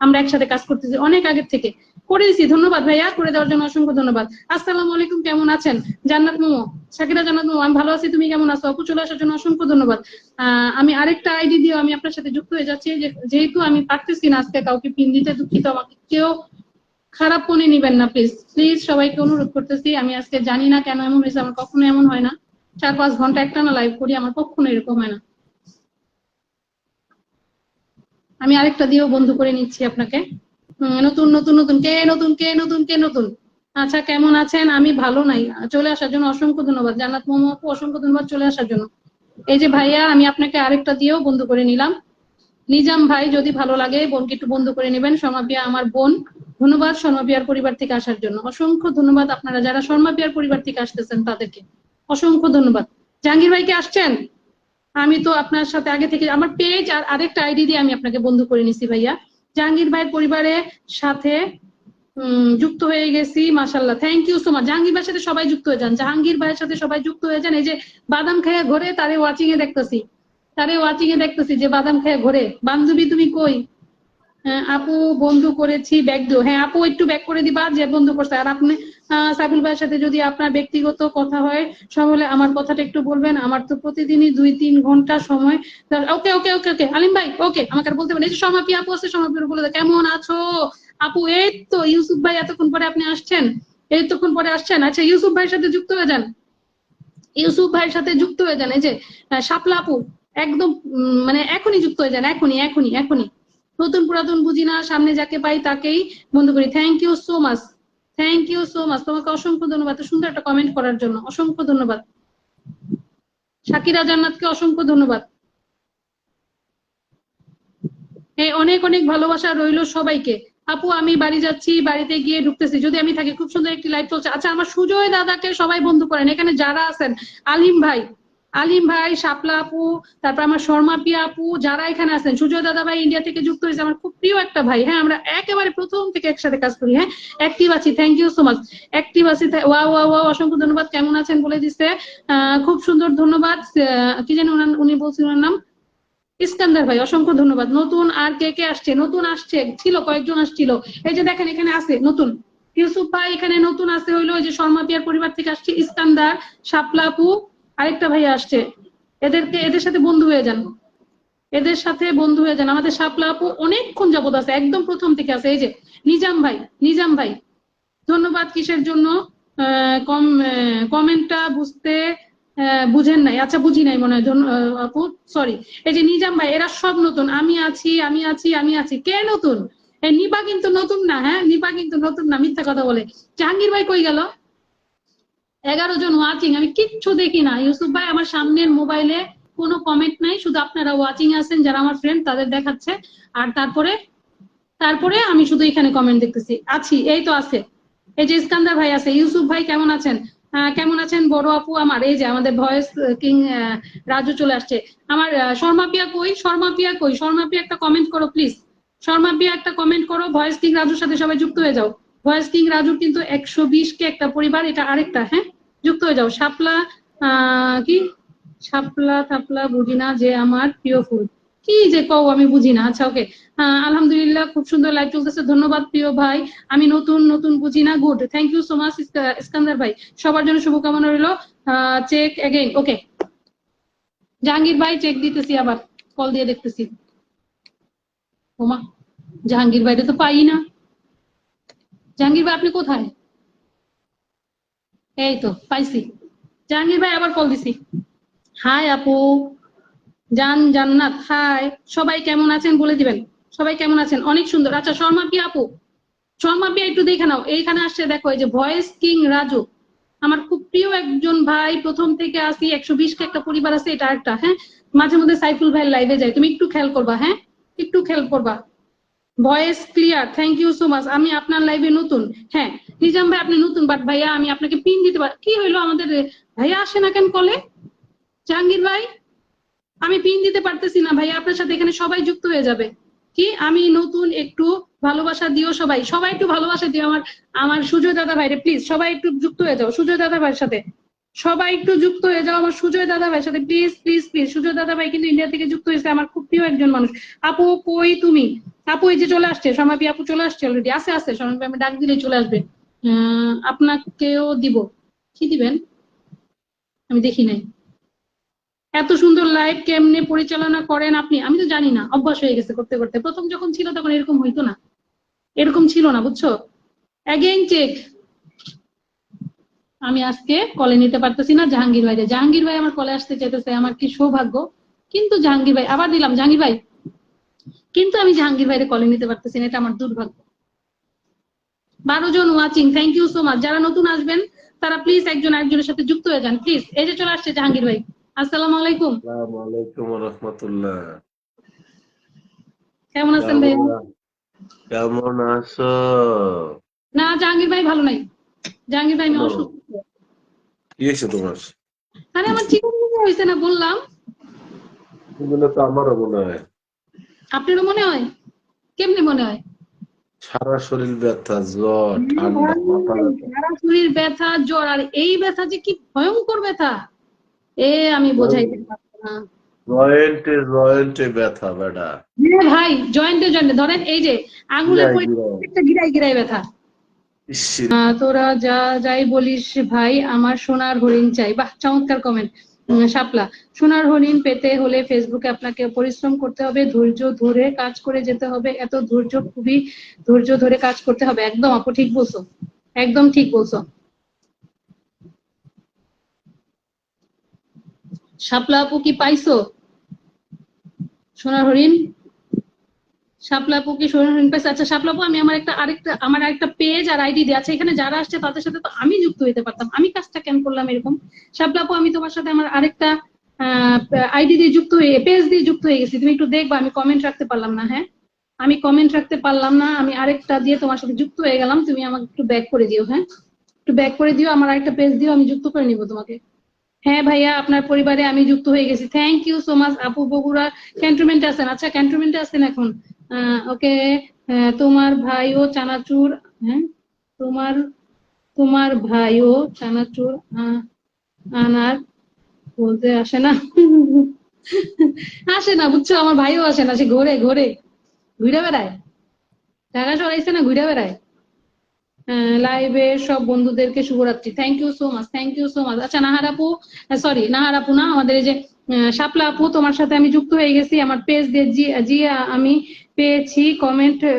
আমরা একসাথে কাজ করতেছি, অনেক আগে থেকে করে দিছি। ধন্যবাদ ভাইয়া, করে দেওয়ার জন্য অসংখ্য ধন্যবাদ। আসসালামু আলাইকুম, কেমন আছেন? জান্নাত মোমো, শাকিরা জান্নাত মোমো, আমি ভালো আছি, তুমি কেমন আছো? আপু চলে আসার জন্য অসংখ্য ধন্যবাদ। আমি আরেকটা আইডি দিয়ে আমি আপনার সাথে যুক্ত হয়ে যাচ্ছি। যেহেতু আমি পারতেছি না আজকে কাউকে পিন দিতে, দুঃখিত, আমাকে কেউ খারাপ মনে নিবেন না প্লিজ। প্লিজ সবাইকে অনুরোধ করতেছি, আমি আজকে জানি না কেন এমন হয়েছে, আমার কখনো এমন হয় না। 4-5 ঘন্টা একটানা লাইভ করি, আমার কখনো এরকম হয় না। আমি আরেকটা দিয়েও বন্ধু করে নিচ্ছি আপনাকে। নতুন নতুন নতুন, কে নতুন, কে নতুন, কে নতুন? আচ্ছা, কেমন আছেন? আমি ভালো নাই। চলে আসার জন্য অসংখ্য ধন্যবাদ। জান্নাত মোমো আপু, অসংখ্য ধন্যবাদ চলে আসার জন্য। এই যে ভাইয়া, আমি আপনাকে আরেকটা দিয়েও বন্ধু করে নিলাম। নিজাম ভাই, যদি ভালো লাগে বোনকে একটু বন্ধু করে নেবেন। শর্মাপিয়া আমার বোন, ধন্যবাদ শর্মাপিয়ার পরিবার থেকে আসার জন্য, অসংখ্য ধন্যবাদ। আপনারা যারা শর্মাপিয়ার পরিবার থেকে আসতেছেন তাদেরকে অসংখ্য ধন্যবাদ। জাহাঙ্গীর ভাই কি আসছেন? আমি তো আপনার সাথে আগে থেকে আমার পেজ আর আরেকটা আইডি দিয়ে আমি আপনাকে বন্ধু করে নিছি ভাইয়া। জাহাঙ্গীর ভাইয়ের পরিবারের সাথে যুক্ত হয়ে গেছি, মাশাআল্লাহ, thank you so much. Jahangir ভাইয়ের সাথে সবাই যুক্ত হয়ে যান, জাহাঙ্গীর ভাইয়ের সাথে সবাই যুক্ত হয়ে যান। এই যে বাদাম খাইয়া ঘরে, তারে ওয়াচিং এ দেখতেছি, যে বাদাম খাইয়া ঘরে। বান্ধবী তুমি কই? আপু বন্ধু করেছি, ব্যাক দিও। হ্যাঁ আপু, একটু ব্যাক করে দিবা যে বন্ধু করছে। আর আপনি সাইফুল ভাইয়ের সাথে যদি আপনার ব্যক্তিগত কথা হয় সব হলে আমার কথাটা একটু বলবেন। আমার তো প্রতিদিনই 2-3 ঘন্টা সময়। ওকে ওকে ওকে ওকে আলিম ভাই, ওকে, আমাকে আর বলতে পারেন। এই যে সমাপি আপু আছে, সমাপি বলে দাও কেমন আছো আপু। এই তো ইউসুফ ভাই, এতক্ষণ পরে আপনি আসছেন, এতক্ষণ পরে আসছেন। আচ্ছা, ইউসুফ ভাইয়ের সাথে যুক্ত হয়ে যান, ইউসুফ ভাইয়ের সাথে যুক্ত হয়ে যান। এই যে শাপলা আপু, একদম মানে এখনই যুক্ত হয়ে যান, এখনই এখনই এখনই। নতুন পুরাতন বুঝি না, সামনে যাকে পাই তাকেই বন্ধু করি। Thank you so much, thank you so much, তোমাকে অসংখ্য ধন্যবাদ এত সুন্দর একটা কমেন্ট করার জন্য, অসংখ্য ধন্যবাদ। শাকিরা জান্নাতকে অসংখ্য ধন্যবাদ। অনেক অনেক ভালোবাসা রইলো সবাইকে। আপু আমি বাড়ি যাচ্ছি, বাড়িতে গিয়ে ঢুকতেছি, যদি আমি থাকি। খুব সুন্দর একটি লাইভ চলছে। আচ্ছা, আমার সুজয় দাদাকে সবাই বন্ধু করেন, এখানে যারা আছেন। আলিম ভাই, আলিম ভাই, শাপলা আপু, তারপর আমার শর্মাপিয়া আপু, যারা এখানে আছেন। সুজয় দাদা ভাই ইন্ডিয়া থেকে যুক্ত হয়েছে, আমার খুব প্রিয় একটা ভাই। হ্যাঁ, আমরা একেবারে প্রথম থেকে একসাথে কাজ করি। হ্যাঁ, অ্যাক্টিভ আছি, thank you so much. Active আছি, ওয়া ওয়া ওয়া, অসংখ্য ধন্যবাদ। কেমন আছেন বলে দিচ্ছে, খুব সুন্দর, ধন্যবাদ। কি জানি উনি বলছেন ওনার নাম, ইস্কান্দার ভাই, অসংখ্য ধন্যবাদ। নতুন আর কে কে আসছে? নতুন আসছে, ছিল কয়েকজন আসছিল। এই যে দেখেন এখানে আছে নতুন ইউসুফ ভাই, এখানে নতুন আছে হইলো ওই যে শর্মাপিয়ার পরিবার থেকে আসছে ইস্কান্দার, শাপলা আপু, আরেকটা ভাই আসছে। এদের সাথে বন্ধু হয়ে যান, এদের সাথে বন্ধু হয়ে যান। আমাদের শাপলা আপু অনেকক্ষণ যাবত আছে, একদম প্রথম থেকে আছে। এই যে নিজাম ভাই, নিজাম ভাই, ধন্যবাদ। কিসের জন্য কমেন্টটা বুঝেন নাই? আচ্ছা, বুঝি নাই মনে হয় আপু, সরি। এই যে নিজাম ভাই, এরা সব নতুন। আমি আছি, আমি আছি, আমি আছি। কে নতুন? নিপা কিন্তু নতুন না, হ্যাঁ নিপা কিন্তু নতুন না, মিথ্যা কথা বলে। জাহাঙ্গীর ভাই কই গেল? 11 জন ওয়াচিং, আমি কিচ্ছু দেখি না। ইউসুফ ভাই, আমার সামনের মোবাইলে কোনো কমেন্ট নাই, শুধু আপনারা ওয়াচিং আছেন যারা আমার ফ্রেন্ড তাদের দেখাচ্ছে। আর তারপরে আমি শুধু এখানে কমেন্ট দেখতেছি। আছি, এই তো আছে। এই যে ইস্কান্দার ভাই আছে। ইউসুফ ভাই কেমন আছেন? কেমন আছেন বড় আপু আমার? এই যে আমাদের ভয়েস কিং রাজু চলে আসছে। আমার শর্মা পিয়া কই? শর্মা পিয়া কই? শর্মা পিয়া একটা কমেন্ট করো প্লিজ। শর্মা পিয়া একটা কমেন্ট করো। ভয়েস কিং রাজুর সাথে সবাই যুক্ত হয়ে যাও। ভয়েস কিং রাজুর কিন্তু 120 কে একটা পরিবার, এটা আরেকটা। হ্যাঁ, যুক্ত হয়ে যাও। শাপলা কি শাপলা থাপলা বুঝি না যে আমার প্রিয় ফুল, কি যে কও আমি বুঝি না। আচ্ছা ওকে, আলহামদুলিল্লাহ খুব সুন্দর লাইভ চলতেছে, ধন্যবাদ প্রিয় ভাই। আমি নতুন নতুন বুঝি না, good, thank you so much Iskandar ভাই। সবার জন্য শুভকামনা রইলো। চেক এগেইন, ওকে। জাহাঙ্গীর ভাই চেক দিতেছি, আবার কল দিয়ে দেখতেছি। ওমা, জাহাঙ্গীর ভাইরে তো পাই না। জাহাঙ্গীর ভাই আপনি কোথায়? এই তো পাইছি। জাহাঙ্গীর ভাই আবার কল দিছি। হাই আপু জান্নাত, হাই। সবাই কেমন আছেন বলে দিবেন, সবাই কেমন আছেন? অনেক সুন্দর। আচ্ছা শর্মা পিয়া আপু, শর্মা পিয়া একটু দেখে নাও, এইখানে আসছে দেখো, এই যে ভয়েস কিং রাজু, আমার খুব প্রিয় একজন ভাই, প্রথম থেকে আসি। 120 কে একটা পরিবার আছে, এটা একটা। হ্যাঁ, মাঝে মধ্যে সাইফুল ভাই লাইভে যায়, তুমি একটু খেয়াল করবা। হ্যাঁ, একটু খেয়াল করবা। Voice clear, thank you so much. আমি আপনার লাইভে নতুন। হ্যাঁ নিজাম ভাই আপনি নতুন, বাট ভাইয়া আমি আপনাকে পিন দিতে পারি। কি হইলো আমাদের ভাইয়া আসে না কেন কলে? জাহাঙ্গীর ভাই আমি পিন দিতে পারতেছি না ভাইয়া, আপনার সাথে এখানে সবাই যুক্ত হয়ে যাবে। কি আমি নতুন, একটু ভালোবাসা দিও সবাই, সবাই একটু ভালোবাসা দিও আমার আমার সুজয় দাদা ভাইরে প্লিজ। সবাই একটু যুক্ত হয়ে যাও সুজয় দাদা ভাইয়ের সাথে, সবাই একটু যুক্ত হয়ে যাও আমার সুজয় দাদা ভাইয়ের সাথে, প্লিজ প্লিজ প্লিজ। সুজয় দাদা ভাই কিন্তু ইন্ডিয়া থেকে যুক্ত হয়েছে, আমার খুব প্রিয় একজন মানুষ। আপু কই তুমি? আপু এই যে চলে আসছে, সমাপি আপু চলে আসছে অলরেডি। আছে আছে সমাপি, আমি ডাক দিলেই চলে আসবে। আপনাকেও দিব। কি দিবেন আমি দেখি নাই। এত সুন্দর লাইভ কেমনে পরিচালনা করেন আপনি? আমি তো জানি না, অভ্যাস হয়ে গেছে করতে করতে। প্রথম যখন ছিল তখন এরকম হইতো না, এরকম ছিল না, বুঝছো। Again check. আমি আজকে কলে নিতে পারতেছি না জাহাঙ্গীর ভাই। জাহাঙ্গীর ভাই আমার কলে আসতে চাইতেছে, আমার কি সৌভাগ্য। কিন্তু জাহাঙ্গীর ভাই, আবার দিলাম জাহাঙ্গীর ভাই, কিন্তু আমি জাহাঙ্গীর ভাইরে কলে নিতে পারতেছি না, এটা আমার দুর্ভাগ্য। 12 জন watching, thank you so much. যারা নতুন আসবেন তারা প্লিজ একজন আরেকজনের সাথে যুক্ত হয়ে যান প্লিজ। এই যে চলে আসছে জাহাঙ্গীর ভাই, আসসালামু আলাইকুম। আসসালামু আলাইকুম ওয়া রাহমাতুল্লাহ। কেমন আছেন ভাইয়া? কেমন আছো? না জাহাঙ্গীর ভাই ভালো নাই, জাহাঙ্গীর ভাই আমি কেন? অসুস্থ। কি হয়েছে তোমার? আরে আমার চিকুনগুনিয়া হয়েছে না বললাম। এগুলো তো আমারও মনে হয়। আপনারও মনে হয়? কেমনে মনে হয়? সারা শরীর ব্যথা, জ্বর, ঠান্ডা, মাথা ব্যথা। সারা শরীর ব্যথা, জ্বর, আর এই ব্যথা যে কি ভয়ঙ্কর ব্যথা, এ আমি বোঝাইতে পারবো না। জয়েন্টে জয়েন্টে ব্যথা বেটা। হ্যাঁ ভাই, জয়েন্টে জয়েন্টে ধরেন, এই যে আঙুলের গিরায় পরে গিরায়। একটা গিরায় গিরায় ব্যথা। ইস, তোরা যা যাই বলিস ভাই, আমার সোনার হরিণ চাই। বাহ, চমৎকার কমেন্ট। শাপলা, সোনার হরিণ পেতে হলে ফেসবুকে আপনাকে পরিশ্রম করতে হবে, ধৈর্য ধরে কাজ করে যেতে হবে। এত ধৈর্য, খুবই ধৈর্য ধরে কাজ করতে হবে। একদম আপু ঠিক বলছো, একদম ঠিক বলছো। শাপলা আপু কি পাইছো সোনার হরিণ? শাপলা আপু কি সোনার হরিণ পাইছো? আচ্ছা শাপলা আপু, আমি আমার আরেকটা পেজ আর আইডি দিয়ে আছে, এখানে যারা আসছে তাদের সাথে তো আমি যুক্ত হইতে পারতাম, আমি কাজটা কেন করলাম এরকম? শাপলা আপু আমি তোমার সাথে আমার আরেকটা আইডি দিয়ে যুক্ত হয়ে, পেজ দিয়ে যুক্ত হয়ে গেছি, তুমি একটু দেখবা। আমি কমেন্ট রাখতে পারলাম না। হ্যাঁ, আমি কমেন্ট রাখতে পারলাম না, আমি আরেকটা দিয়ে তোমার সাথে যুক্ত হয়ে গেলাম, তুমি আমাকে একটু ব্যাক করে দিও। হ্যাঁ, একটু ব্যাক করে দিও, আমার আরেকটা পেজ দিও, আমি যুক্ত করে নিবো তোমাকে। হ্যাঁ ভাইয়া, আপনার পরিবারে আমি যুক্ত হয়ে গেছি, থ্যাংক ইউ সো মাচ। আপু বগুড়া ক্যান্টনমেন্টে আছেন? আচ্ছা ক্যান্টনমেন্টে আছেন এখন, ওকে। তোমার ভাইও চানাচুর, হ্যাঁ তোমার তোমার ভাইও চানাচুর আনার বলতে আসে না। আসে না, বুঝছো, আমার ভাইও আসে না, সে ঘোরে ঘোরে ঘুরে বেড়ায়, ঢাকা সরাইছে না, ঘুরে বেড়ায়। লাইভে সব বন্ধুদেরকে শুভরাত্রি, thank you so much, thank you so much. আচ্ছা নাহার আপু, সরি নাহার আপু না, আমাদের এই যে শাপলা আপু, তোমার সাথে আমি যুক্ত হয়ে গেছি আমার পেজ দিয়ে। জি জি, আমি পেয়েছি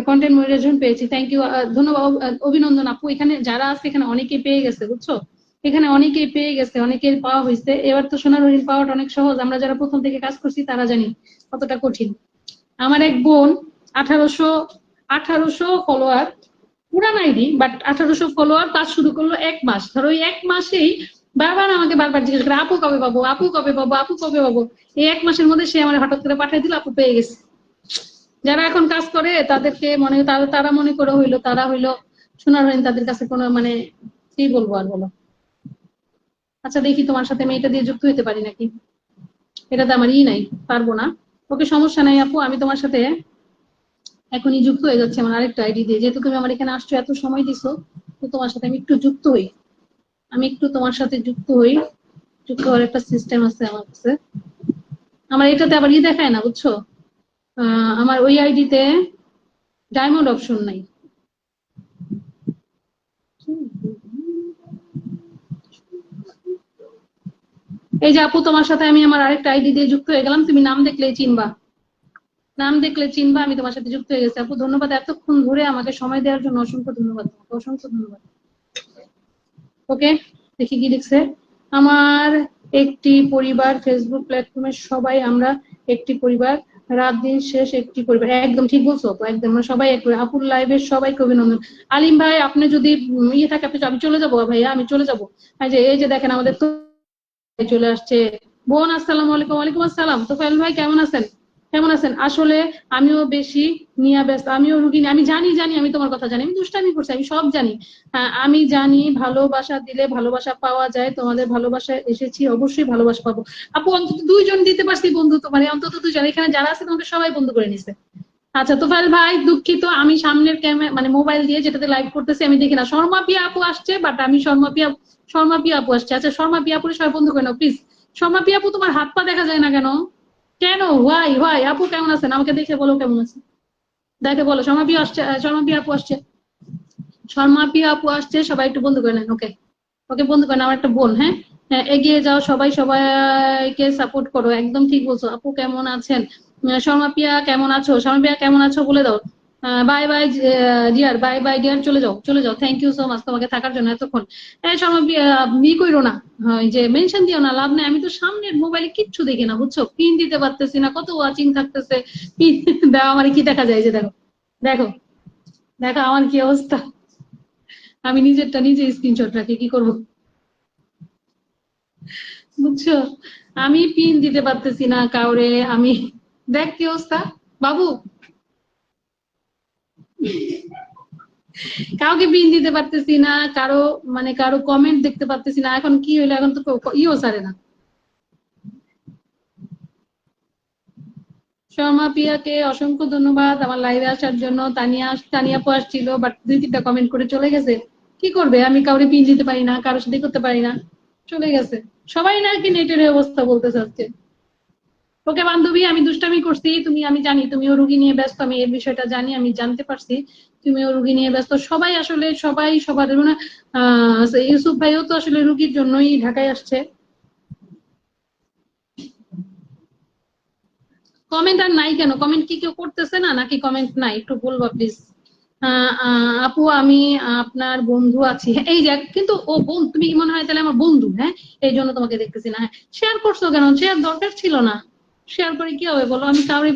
কন্টেন্ট মনিটাইজেশন পেয়েছি, থ্যাংক ইউ, ধন্যবাদ, অভিনন্দন আপু। এখানে যারা আছে এখানে অনেকেই পেয়ে গেছে, বুঝছো, এখানে অনেকেই পেয়ে গেছে, অনেকের পাওয়া হয়েছে। এবার তো সোনার হরিণ পাওয়াটা অনেক সহজ, আমরা যারা প্রথম থেকে কাজ করছি তারা জানি কতটা কঠিন। আমার এক বোন 1800 ফলোয়ার, পুরান আইডি, বাট 1800 ফলোয়ার, কাজ শুরু করলো 1 মাস। ধরো ওই 1 মাসেই বারবার জিজ্ঞেস করে, আপু কবে পাবো, আপু কবে পাবো, আপু কবে পাবো। এই 1 মাসের মধ্যে সে আমার হঠাৎ করে পাঠিয়ে দিল, আপু পেয়ে গেছে। যারা এখন কাজ করে তাদেরকে তারা মনে করে হইলো, তারা হইলো সোনার হরিণ, তাদের কাছে কোনো মানে কি বলবো আর বলো। আচ্ছা দেখি তোমার সাথে আমি এটা দিয়ে যুক্ত হতে পারি নাকি, এটাতে আমার নাই, পারবো না। ওকে সমস্যা নাই আপু, আমি তোমার সাথে এখনই যুক্ত হয়ে যাচ্ছে আমার আরেকটা আইডি দিয়ে, যেহেতু তুমি আমার এখানে আসছো, এত সময় দিছো, তো তোমার সাথে আমি একটু যুক্ত হই, আমি একটু তোমার সাথে যুক্ত হই। যুক্ত হওয়ার একটা সিস্টেম আছে আমার কাছে, আমার এটাতে আবার দেখায় না বুঝছো, আমার ওই আইডিতে ডায়মন্ড অপশন নাই। এই যে আপু তোমার সাথে আমি আমার আরেকটা আইডি দিয়ে যুক্ত হয়ে গেলাম, তুমি নাম দেখলেই চিনবা, নাম দেখলে চিনবা আমি তোমার সাথে যুক্ত হয়ে গেছি। আপু ধন্যবাদ এতক্ষণ ধরে আমাকে সময় দেওয়ার জন্য, অসংখ্য ধন্যবাদ তোমাকে, অসংখ্য ধন্যবাদ। ওকে, দেখি কি লিখছে। আমার একটি পরিবার, ফেসবুক প্ল্যাটফর্মের সবাই আমরা একটি পরিবার, রাত দিন শেষ একটি পরিবার। একদম ঠিক বলছো আপু, একদম আমরা সবাই এক পরিবার। আপুর লাইভের সবাইকে অভিনন্দন। আলিম ভাই আপনি যদি ইয়ে থাকে আপনি, আমি চলে যাবো ভাইয়া, আমি চলে যাবো। এই যে দেখেন আমাদের তো চলে আসছে বোন। আসসালামু আলাইকুম। ওয়ালাইকুম আসসালাম। তোফায়েল ভাই কেমন আছেন? কেমন আছেন? আসলে আমিও বেশি নিয়ে ব্যস্ত, আমিও রুগী, আমি জানি জানি আমি তোমার কথা জানি, আমি দুষ্টামি করছি, আমি সব জানি। আমি জানি ভালোবাসা দিলে ভালোবাসা পাওয়া যায়, তোমাদের ভালোবাসায় এসেছি, অবশ্যই ভালোবাসা পাবো। আপু অন্তত 2 জন দিতে পারছি বন্ধু, তোমার অন্তত 2 জন, এখানে যারা আছে তোমাকে সবাই বন্ধু করে নিছে। আচ্ছা তোফায়েল ভাই দুঃখিত, আমি সামনের ক্যামেরা মানে মোবাইল দিয়ে যেটাতে লাইভ করতেছি আমি দেখি না। শর্মা পিয়া আপু আসছে, বাট আমি শর্মা পিয়া আপু আসছে। আচ্ছা শর্মা পিয়া আপুরে সবাই বন্ধু করে নাও প্লিজ। শর্মা পিয়া আপু তোমার হাত পা দেখা যায় না কেন? কেন? Why why? আপু কেমন আছেন? আমাকে দেখে বলো কেমন আছে, দেখে বলো। শর্মা পিয়া আসছে, শর্মা পিয়া আপু আসছে, শর্মা পিয়া আপু আসছে, সবাই একটু বন্ধু করে নেন। ওকে ওকে বন্ধু করেন, আমার একটা বোন। হ্যাঁ হ্যাঁ, এগিয়ে যাও সবাই, সবাইকে সাপোর্ট করো, একদম ঠিক বলছো। আপু কেমন আছেন? শর্মা পিয়া কেমন আছো? শর্মা পিয়া কেমন আছো বলে দাও। Bye bye dear, bye bye dear, চলে যাও চলে যাও। থ্যাংক ইউ সো মাচ তোমাকে থাকার জন্য এতক্ষণ। শর্মা পিয়া কইরো না, ওই যে মেনশন দিও না, লাভ নেই। আমি তো সামনের মোবাইলে কিচ্ছু দেখি না বুঝছো, পিন দিতে পারতেছি না, কত ওয়াচিং থাকতেছে। পিন দাও, আমার কি দেখা যায়, যে দেখো দেখো দেখো আমার কি অবস্থা। আমি নিজেরটা নিজে স্ক্রিনশট রাখি, কি করবো বুঝছো, আমি পিন দিতে পারতেছি না কাউরে। আমি দেখ কি অবস্থা বাবু, কাউকে পিন দিতে পারতেছি না, কারো মানে কারো কমেন্ট দেখতে পারতেছি না। এখন কি হইলো, এখন তো ইও সারে না। শর্মা পিয়াকে অসংখ্য ধন্যবাদ আমার লাইভে আসার জন্য। তানিয়া আপু আসছিল, বাট 2-3টা কমেন্ট করে চলে গেছে। কি করবে, আমি কাউরে পিন দিতে পারি না, কারোর সাথে করতে পারি না, চলে গেছে। সবাই নাকি নেটের অবস্থা বলতে চাচ্ছে। ওকে বান্ধবী, আমি দুষ্টামি করছি, তুমি, আমি জানি তুমিও রুগী নিয়ে ব্যস্ত, আমি এই বিষয়টা জানি, আমি জানতে পারছি তুমিও রুগী নিয়ে ব্যস্ত। সবাই আসলে সবাই সবার মানে ইউসুফ ভাইও তো আসলে রুগীর জন্যই ঢাকায় আসছে। কমেন্ট আর নাই কেন? কমেন্ট কি কেউ করতেছে না নাকি কমেন্ট নাই, একটু বলবা প্লিজ। আপু আমি আপনার বন্ধু আছি। এই যে কিন্তু ও বোন, তুমি কি মনে হয় তাহলে আমার বন্ধু? হ্যাঁ, এই জন্য তোমাকে দেখতেছি না। হ্যাঁ, শেয়ার করছো কেন? শেয়ার দরকার ছিল না। শেয়ার করে কি হবে বলো? আমি কাউরে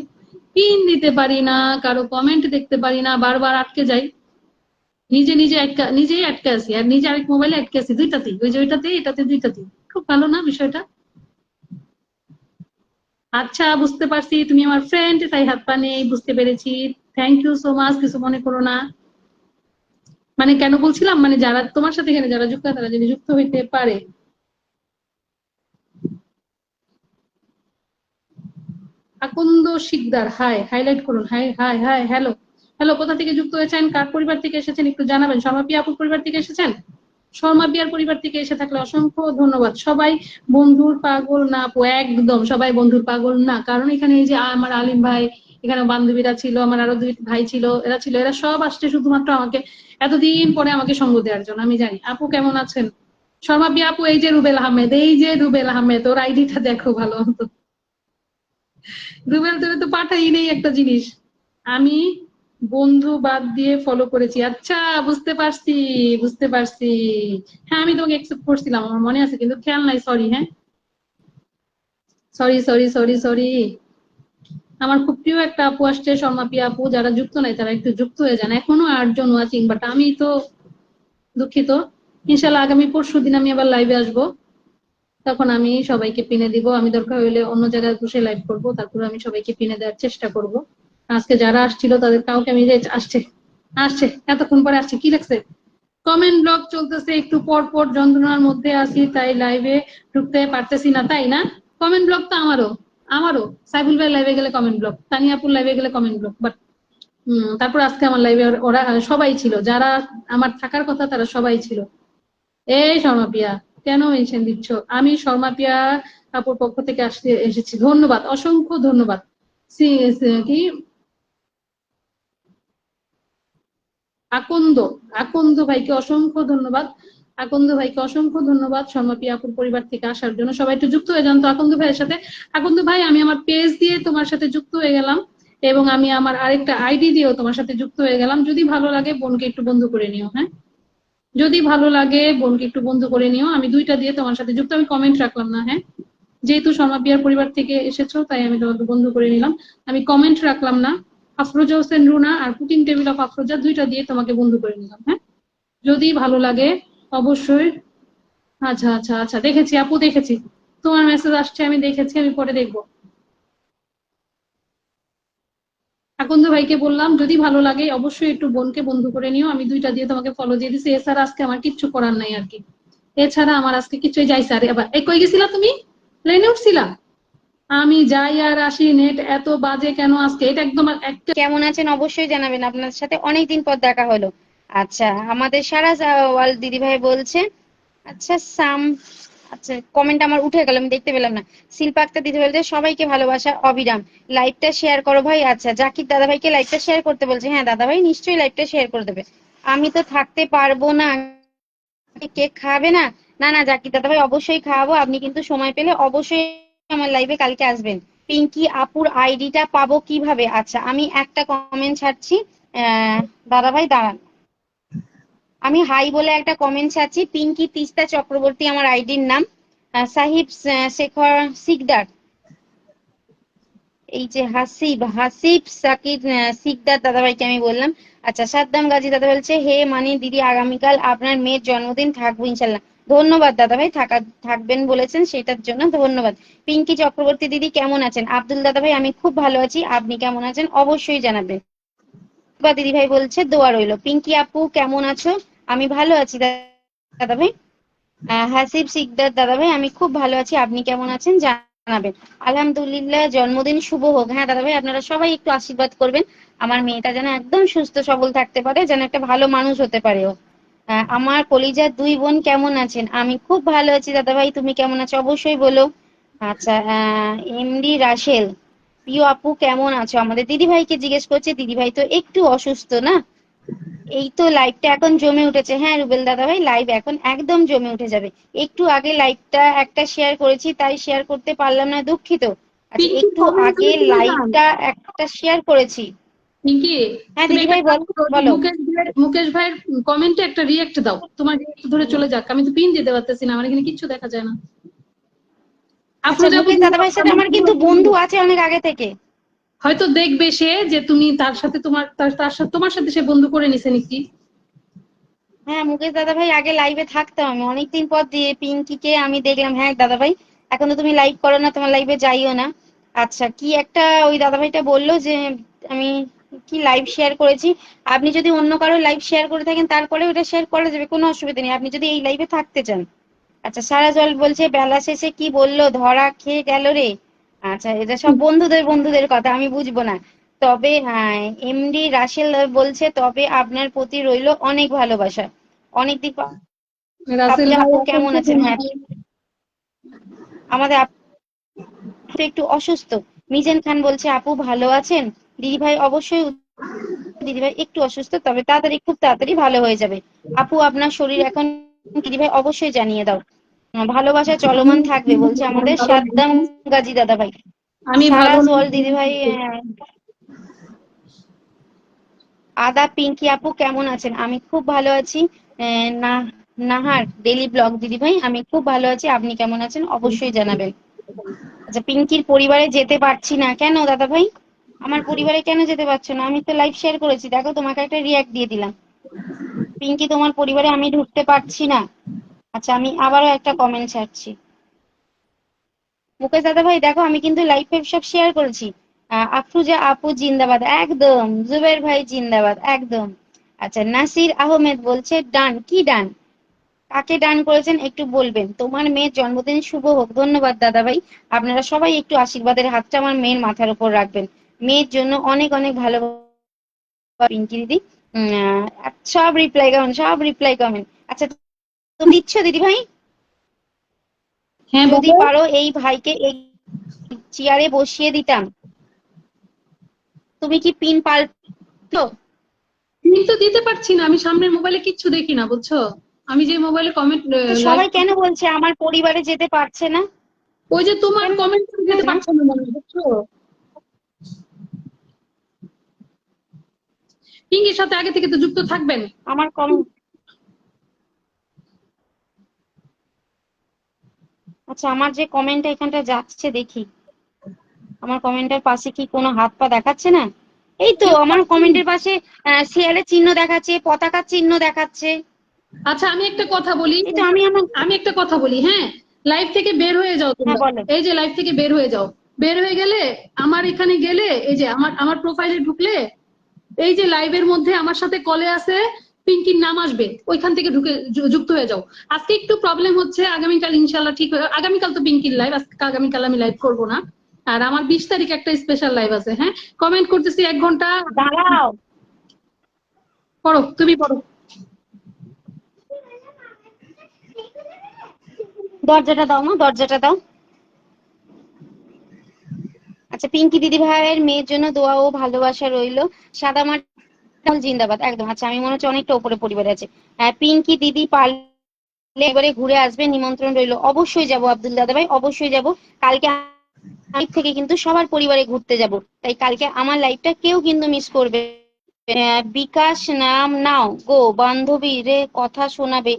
পিন দিতে পারি না, কারো কমেন্ট দেখতে পারি না, বারবার আটকে যাই, নিজে নিজে নিজেই আটকে আছি, আর নিজে আরেক মোবাইলে আটকে আছি, দুইটাতেই, ওই যে ওইটাতে এটাতে, দুইটাতেই। খুব ভালো না বিষয়টা? আচ্ছা বুঝতে পারছি, তুমি আমার ফ্রেন্ড, তাই হাত পা নেই, বুঝতে পেরেছি। থ্যাংক ইউ সো মাচ, কিছু মনে করো না। মানে কেন বলছিলাম, মানে যারা তোমার সাথে এখানে যারা যুক্ত, তারা যদি যুক্ত হইতে পারে। আকন্দ শিকদার, হাই, হাইলাইট করুন, high high high, hello hello. কোথা থেকে যুক্ত হয়েছেন, কার পরিবার থেকে এসেছেন একটু জানাবেন। শর্মা পিয়া আপুর পরিবার থেকে এসেছেন? শর্মা পিয়ার পরিবার থেকে এসে থাকলে অসংখ্য ধন্যবাদ। সবাই বন্ধুর পাগল না আপু, একদম সবাই বন্ধুর পাগল না, কারণ এখানে এই যে আমার আলিম ভাই, এখানে বান্ধবীরা ছিল, আমার আরো 2 ভাই ছিল, এরা ছিল, এরা সব আসছে শুধুমাত্র আমাকে এতদিন পরে আমাকে সঙ্গ দেওয়ার জন্য। আমি জানি। আপু কেমন আছেন? শর্মা পিয়া আপু, এই যে রুবেল আহমেদ, এই যে রুবেল আহমেদ, ওর আইডিটা দেখো ভালো মতো। রুবেল তুমি তো পাঠাই নেই একটা জিনিস। আমি বন্ধু বাদ দিয়ে ফলো করেছি। আচ্ছা বুঝতে পারছি, বুঝতে পারছি। হ্যাঁ আমি তোমাকে অ্যাকসেপ্ট করছিলাম, আমার মনে আছে, কিন্তু খেয়াল নাই, সরি। হ্যাঁ সরি সরি সরি সরি। আমার খুব প্রিয় একটা আপু আসছে, শর্মা পিয়া আপু, যারা যুক্ত নাই তারা একটু যুক্ত হয়ে যান। এখনো 8 জন ওয়াচিং, বাট আমি তো দুঃখিত। ইনশাল্লাহ আগামী পরশুদিন আমি আবার লাইভে আসবো, তখন আমি সবাইকে পিনে দিব। আমি দরকার হইলে অন্য জায়গায় বসে লাইভ করবো, তারপরে আমি সবাইকে পিনে দেওয়ার চেষ্টা করব। আজকে যারা আসছিল তাদের কাউকে আমি, যে আসছে আসছে এতক্ষণ পরে আসছে, কি লাগছে? কমেন্ট ব্লক চলতেছে, একটু পর পর যন্ত্রণার মধ্যে আছি, তাই লাইভে ঢুকতে পারতেছি না, তাই না? কমেন্ট ব্লক তো আমারও সাইফুল ভাই লাইভে গেলে কমেন্ট ব্লক, তানিয়াপুর লাইভে গেলে কমেন্ট ব্লক, বাট তারপর আজকে আমার লাইভে ওরা সবাই ছিল, যারা আমার থাকার কথা তারা সবাই ছিল। এই শর্মা পিয়া, কেন মেনশন দিচ্ছ? আমি শর্মা পিয়া আপুর পক্ষ থেকে এসেছি, ধন্যবাদ, অসংখ্য ধন্যবাদ। কি আকন্দ, আকন্দ ভাইকে অসংখ্য ধন্যবাদ, আকন্দ ভাইকে অসংখ্য ধন্যবাদ শর্মা পিয়া আপুর পরিবার থেকে আসার জন্য। সবাই একটু যুক্ত হয়ে যান তো আকন্দ ভাইয়ের সাথে। আকন্দ ভাই, আমি আমার পেজ দিয়ে তোমার সাথে যুক্ত হয়ে গেলাম এবং আমি আমার আরেকটা আইডি দিয়েও তোমার সাথে যুক্ত হয়ে গেলাম। যদি ভালো লাগে বোনকে একটু বন্ধু করে নিও, হ্যাঁ, যদি ভালো লাগে বোনকে একটু বন্ধু করে নিও। আমি দুইটা দিয়ে তোমার সাথে যুক্ত, আমি কমেন্ট রাখলাম না, হ্যাঁ, যেহেতু শর্মা পিয়ার পরিবার থেকে এসেছো তাই আমি তোমাকে বন্ধু করে নিলাম, আমি কমেন্ট রাখলাম না। আফরোজা হোসেন রুনা আর কুকিং টেবিল অফ আফরোজা দুইটা দিয়ে তোমাকে বন্ধু করে নিলাম, হ্যাঁ, যদি ভালো লাগে অবশ্যই। আচ্ছা আচ্ছা আচ্ছা, দেখেছি আপু, দেখেছি তোমার মেসেজ আসছে, আমি দেখেছি, আমি পরে দেখবো। আকন্দ ভাইকে বললাম যদি ভালো লাগে অবশ্যই একটু বোনকে বন্ধু করে নিও, আমি দুইটা দিয়ে তোমাকে ফলো দিয়ে দিছি। এছাড়া আজকে আমার কিচ্ছু করার নাই আর কি, এছাড়া আমার আজকে কিছুই যাইছে। আরে আবার এই কই গেছিলা তুমি? প্লেনে উঠছিলা? আমি যাই আর আসি, নেট এত বাজে কেন আজকে? এটা একদম একটা। কেমন আছেন অবশ্যই জানাবেন, আপনার সাথে অনেকদিন পর দেখা হলো। আচ্ছা, আমাদের সারা ওয়াল দিদি ভাই বলছে, আচ্ছা সাম, আচ্ছা কমেন্ট আমার উঠে গেল, আমি দেখতে পেলাম না। শিল্পা আক্তার দিদি বলছে সবাইকে ভালোবাসা অবিরাম, লাইভটা শেয়ার করো ভাই। আচ্ছা, জাকির দাদা ভাইকে লাইভটা শেয়ার করতে বলছে, হ্যাঁ দাদা ভাই নিশ্চয়ই লাইভটা শেয়ার করে দেবে। আমি তো থাকতে পারবো না, কেক খাবে না? না না জাকির দাদা ভাই, অবশ্যই খাওয়াবো, আপনি কিন্তু সময় পেলে অবশ্যই আমার লাইভে কালকে আসবেন। পিঙ্কি আপুর আইডিটা পাবো কিভাবে? আচ্ছা, আমি একটা কমেন্ট ছাড়ছি, দাদা ভাই দাঁড়ান, আমি হাই বলে একটা কমেন্ট ছাড়ছি। পিঙ্কি তিস্তা চক্রবর্তী আমার আইডির নাম, সাহিব শেখর সিকদার, এই যে হাসিব হাসিব সাকিব সিকদার দাদাভাইকে আমি বললাম। আচ্ছা, সাদ্দাম গাজী দাদা বলছে হে মানে দিদি আগামীকাল আপনার মেয়ের জন্মদিন, থাকবো ইনশাল্লাহ। ধন্যবাদ দাদা ভাই, থাকবেন বলেছেন সেটার জন্য ধন্যবাদ। পিঙ্কি চক্রবর্তী দিদি কেমন আছেন? আব্দুল দাদা ভাই আমি খুব ভালো আছি, আপনি কেমন আছেন অবশ্যই জানাবেন। বা দিদি ভাই বলছে দোয়া রইলো। পিঙ্কি আপু কেমন আছো? আমি ভালো আছি দাদা ভাই। হাসিব সিকদার দাদা ভাই আমি খুব ভালো আছি, আপনি কেমন আছেন জানাবেন। আলহামদুলিল্লাহ, জন্মদিন শুভ হোক। হ্যাঁ দাদা ভাই, আপনারা সবাই একটু আশীর্বাদ করবেন, আমার মেয়েটা যেন একদম সুস্থ সবল থাকতে পারে, যেন একটা ভালো মানুষ হতে পারে ও। আমার কলিজার দুই বোন কেমন আছেন? আমি খুব ভালো আছি দাদা ভাই, তুমি কেমন আছো অবশ্যই বলো। আচ্ছা, এমডি রাসেল, প্রিয় আপু কেমন আছো? আমাদের দিদি ভাইকে জিজ্ঞেস করছে, দিদি ভাই তো একটু অসুস্থ না। এই তো লাইভটা এখন জমে উঠেছে, হ্যাঁ রুবেল দাদা ভাই লাইভ এখন একদম জমে উঠে যাবে। একটু আগে লাইভটা একটা শেয়ার করেছি তাই শেয়ার করতে পারলাম না, দুঃখিত। আচ্ছা, পিঙ্কি একটু কবে আগে তুমি চলে যান? লাইভটা একটা শেয়ার করেছি। পিঙ্কি, হ্যাঁ তুমি দিদি একটা ভাই কাজ করো, যে বলো। মুকেশ ভাইয়ের কমেন্টে একটা রিয়েক্ট দাও, তোমার রিয়েক্ট ধরে চলে যাক, আমি তো পিন দিতে পারতেছি না, আমার এখানে কিচ্ছু দেখা যায় না। আচ্ছা, আফরোজা আপু মুকেশ দাদা ভাইয়ের সাথে আমার কিন্তু বন্ধু আছে অনেক আগে থেকে। হয়তো দেখবে সে যে তুমি তার সাথে তার সাথে তোমার সাথে সে বন্ধু করে নিছে নাকি। হ্যাঁ মুকেশ দাদা ভাই আগে লাইভে থাকতাম, আমি অনেকদিন পর দিয়ে পিঙ্কিকে আমি দেখলাম। হ্যাঁ দাদা ভাই, এখন তো তুমি লাইভ করো না, তোমার লাইভে যাইও না। আচ্ছা, কি একটা ওই দাদা ভাইটা বললো যে আমি কি লাইভ শেয়ার করেছি, আপনি যদি অন্য কারো লাইভ শেয়ার করে থাকেন তারপরে ওটা শেয়ার করা যাবে, কোনো অসুবিধা নেই, আপনি যদি এই লাইভে থাকতে চান। আচ্ছা, সারা জল বলছে বেলা শেষে কি বললো, ধরা খেয়ে গেল রে। আচ্ছা, এটা সব বন্ধুদের কথা, আমি বুঝবো না। তবে হ্যাঁ, এমডি রাসেল বলছে তবে আপনার প্রতি রইলো অনেক ভালোবাসা, অনেকদিন পর। রাসেল পাপিয়া ভাই আপু কেমন অসংখ্য আছেন? হ্যাঁ, ধন্যবাদ। আমাদের আপু একটু অসুস্থ। মিজান খান বলছে আপু ভালো আছেন? দিদি ভাই অবশ্যই, দিদি ভাই একটু অসুস্থ, তবে তাড়াতাড়ি খুব তাড়াতাড়ি ভালো হয়ে যাবে। আপু আপনার শরীর এখন, দিদি ভাই অবশ্যই জানিয়ে দাও। ভালোবাসা চলমান থাকবে বলছে আমাদের সাদ্দাম গাজী দাদা ভাই। আমি ভালো সারাজ নেই। ওয়াল দিদি ভাই, আদা পিঙ্কি আপু কেমন আছেন? আমি খুব ভালো আছি। না, নাহার ডেইলি ব্লগ দিদি ভাই আমি খুব ভালো আছি, আপনি কেমন আছেন অবশ্যই জানাবেন। আচ্ছা, পিঙ্কির পরিবারে যেতে পারছি না কেন দাদা ভাই? আমার পরিবারে কেন যেতে পারছো না? আমি তো লাইভ শেয়ার করেছি, দেখো তোমাকে একটা রিয়াক্ট দিয়ে দিলাম। পিঙ্কি তোমার পরিবারে আমি ঢুকতে পারছি না। আচ্ছা, আমি আবারও একটা কমেন্ট ছাড়ছি। মুকেশ দাদা ভাই দেখো, আমি কিন্তু লাইভ ফাইভ সব শেয়ার করেছি। আফরুজা আপু জিন্দাবাদ, একদম জুবের ভাই জিন্দাবাদ একদম। আচ্ছা, নাসির আহমেদ বলছে ডান। কি ডান? কাকে ডান করেছেন একটু বলবেন। তোমার মেয়ের জন্মদিন শুভ হোক। ধন্যবাদ দাদা ভাই। আপনারা সবাই একটু আশীর্বাদের হাতটা আমার মেয়ের মাথার উপর রাখবেন। মেয়ের জন্য অনেক অনেক ভালোবাসা পিঙ্কি দিদি। সব রিপ্লাই কমেন্ট, সব রিপ্লাই কমেন্ট। আচ্ছা, তুমি দিচ্ছ দিদি ভাই? হ্যাঁ যদি বলো। পারো এই ভাইকে এই চেয়ারে বসিয়ে দিতাম। তুমি কি পিন পাল্টো? কিন্তু দিতে পারছি না, আমি সামনের মোবাইলে কিচ্ছু দেখি না বুঝছো। আমি যে মোবাইলে কমেন্ট তো লাইভ, সবাই কেন বলছে আমার পরিবারে যেতে পারছে না? ওই যে তোমার কেন কমেন্ট যেতে না? পারছো না মনে হয়, বুঝছো। পিঙ্কির সাথে আগে থেকে তো যুক্ত থাকবেন। আমার কমেন্ট, আচ্ছা আমার যে কমেন্টটা এখানটা যাচ্ছে দেখি। আমার কমেন্টের পাশে কি কোনো হাত পা দেখাচ্ছে না? এই তো কেউ আমার পাচ্ছেন? কমেন্টের পাশে শেয়ারের চিহ্ন দেখাচ্ছে, পতাকার চিহ্ন দেখাচ্ছে। আচ্ছা আমি একটা কথা বলি, এই তো আমি আমার, আমি একটা কথা বলি, হ্যাঁ। লাইভ থেকে বের হয়ে যাও হ্যাঁ তোমরা। বলো। এই যে লাইভ থেকে বের হয়ে যাও। বের হয়ে গেলে আমার এখানে গেলে, এই যে আমার আমার প্রোফাইলে ঢুকলে, এই যে লাইভের মধ্যে আমার সাথে কলে আছে পিঙ্কির নাম আসবে, ওইখান থেকে ঢুকে যুক্ত হয়ে যাও। আজকে একটু প্রবলেম হচ্ছে, আগামীকাল ইনশাল্লাহ ঠিক হয়ে, আগামীকাল তো পিঙ্কির লাইভ, আজকে আগামীকাল আমি লাইভ করবো না। আর আমার 20 তারিখ একটা স্পেশাল লাইভ আছে, হ্যাঁ। কমেন্ট করতেছি 1 ঘন্টা। দাঁড়াও, পড়ো, তুমি পড়ো। দরজাটা দাও মা, দরজাটা দাও। আচ্ছা, পিঙ্কি দিদি ভাইয়ের মেয়ের জন্য দোয়া ও ভালোবাসা রইলো। সাদা মাটি জিন্দাবাদ। একদম। আচ্ছা, আমি মনে হচ্ছে অনেকটা উপরে পরিবারে আছে। হ্যাঁ, পিঙ্কি দিদি পারলে এবারে ঘুরে আসবে, নিমন্ত্রণ রইলো। অবশ্যই যাব আব্দুল দাদা ভাই, অবশ্যই যাব। কালকে লাইভ থেকে কিন্তু সবার পরিবারে ঘুরতে যাব, তাই কালকে আমার লাইভটা কেউ কিন্তু মিস করবে। বিকাশ নাম নাও গো বান্ধবী রে কথা শোনাবে।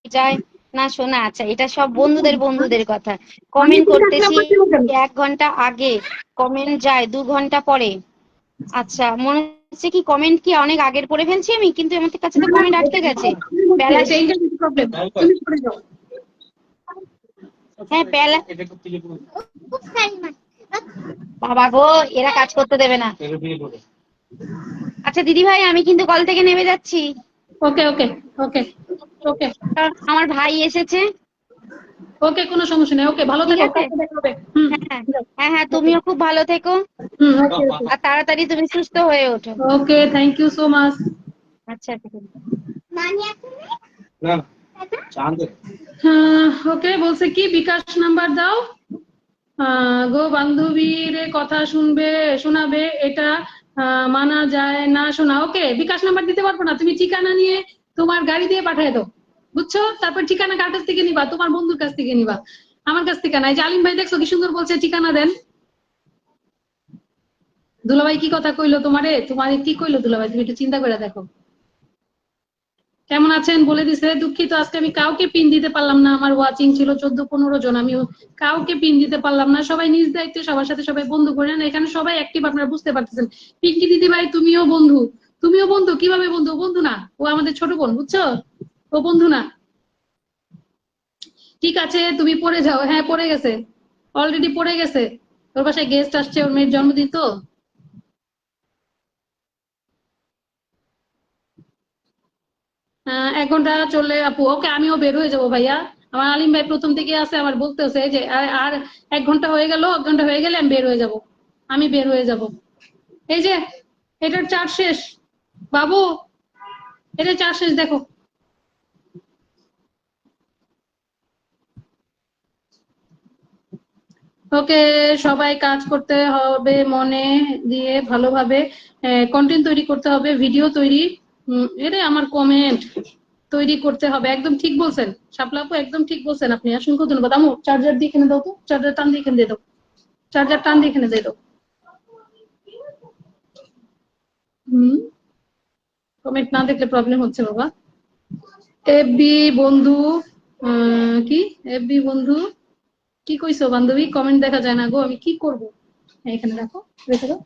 যায় না শোনা? আচ্ছা, এটা সব বন্ধুদের বন্ধুদের কথা। আমি কমেন্ট ঠিক আছে, করতেছি আমার কেন কেন? 1 ঘন্টা আগে, কমেন্ট যায় 2 ঘন্টা পরে। আচ্ছা, মনে হচ্ছে কি কমেন্ট কি অনেক আগের পড়ে ফেলছি আমি, কিন্তু আমার কাছে তো কমেন্ট আটকে গেছে। বেলা, এটা ইন্টারনেট প্রবলেম, তুমি পড়ে যাও। হ্যাঁ বেলা, বাবা গো, এরা কাজ করতে দেবে না। আচ্ছা দিদি ভাই, আমি কিন্তু কল থেকে নেমে যাচ্ছি। ওকে ওকে ওকে ওকে কারণ আমার ভাই এসেছে। ওকে, কোনো সমস্যা নেই। ওকে, ভালো ঠিক থেকো, আছে। কালকে দেখা হবে। হুম। হ্যাঁ হ্যাঁ হ্যাঁ, তুমিও খুব ভালো থেকো। হুম, ওকে ওকে। আর তাড়াতাড়ি তুমি সুস্থ হয়ে ওঠো। ওকে, থ্যাংক ইউ সো মাচ। আচ্ছা ঠিক আছে। হ্যাঁ, ওকে, বলছে কি বিকাশ নাম্বার দাও। গো বান্ধবীর কথা শুনবে, শোনাবে, এটা মানা যায় না শোনা। ওকে, বিকাশ নাম্বার দিতে পারবো না, তুমি ঠিকানা নিয়ে তোমার গাড়ি দিয়ে পাঠিয়ে দাও, বুঝছো। তারপর ঠিকানা কার কাছ থেকে নিবা? তোমার বন্ধুর কাছ থেকে নিবা, আমার কাছ থেকে না। এই যে আলিম ভাই দেখছো কি সুন্দর বলছে, ঠিকানা দেন। দুলাভাই কি কথা কইলো তোমারে, তোমারে কি কইলো দুলাভাই, তুমি একটু চিন্তা করে দেখো। কেমন আছেন বলে দিছে। দুঃখিত, আজকে আমি কাউকে পিন দিতে পারলাম না। আমার ওয়াচিং ছিল 14-15 জন, আমি কাউকে পিন দিতে পারলাম না। সবাই নিজ দায়িত্বে সবার সাথে সবাই বন্ধু করে নেন, এখানে সবাই অ্যাক্টিভ, আপনারা বুঝতে পারতেছেন। পিঙ্কি দিদি ভাই, তুমিও বন্ধু। তুমিও বন্ধু কিভাবে? বন্ধু, ও বন্ধু না, ও আমাদের ছোট বোন, বুঝছো। ও বন্ধু না। ঠিক আছে, তুমি পড়ে যাও। হ্যাঁ, পড়ে গেছে, অলরেডি পড়ে গেছে। ওর বাসায় গেস্ট আসছে, ওর মেয়ের জন্মদিন তো। 1 ঘন্টা চললে আপু, ওকে, আমিও বের হয়ে যাবো ভাইয়া। আমার আলিম ভাই প্রথম থেকে আছে, আমার বলতে হচ্ছে যে আর 1 ঘন্টা হয়ে গেল, 1 ঘন্টা হয়ে গেলে আমি বের হয়ে যাব। আমি বের হয়ে যাব। এই যে এটার চার্জ শেষ বাবু, এটা চার্জ শেষ, দেখো। ওকে, সবাই কাজ করতে হবে মনে দিয়ে, ভালোভাবে কন্টেন্ট তৈরি করতে হবে, ভিডিও তৈরি। এরে আমার কমেন্ট তৈরি করতে হবে, একদম ঠিক বলছেন শাপলা আপু, একদম ঠিক বলছেন আপনি। অসংখ্য ধন্যবাদ। আমু, চার্জার দিয়ে এখানে দাও তো, চার্জার টান দিয়ে এখানে দিয়ে দাও, চার্জার টান দিয়ে এখানে দিয়ে দাও। হুম, কমেন্ট না দেখলে প্রবলেম হচ্ছে বাবা। এফবি বন্ধু, কি এফবি বন্ধু কি কইছো বান্ধবী? কমেন্ট দেখা যায় না গো, আমি কি করব। এখানে রাখো, রেখে দাও।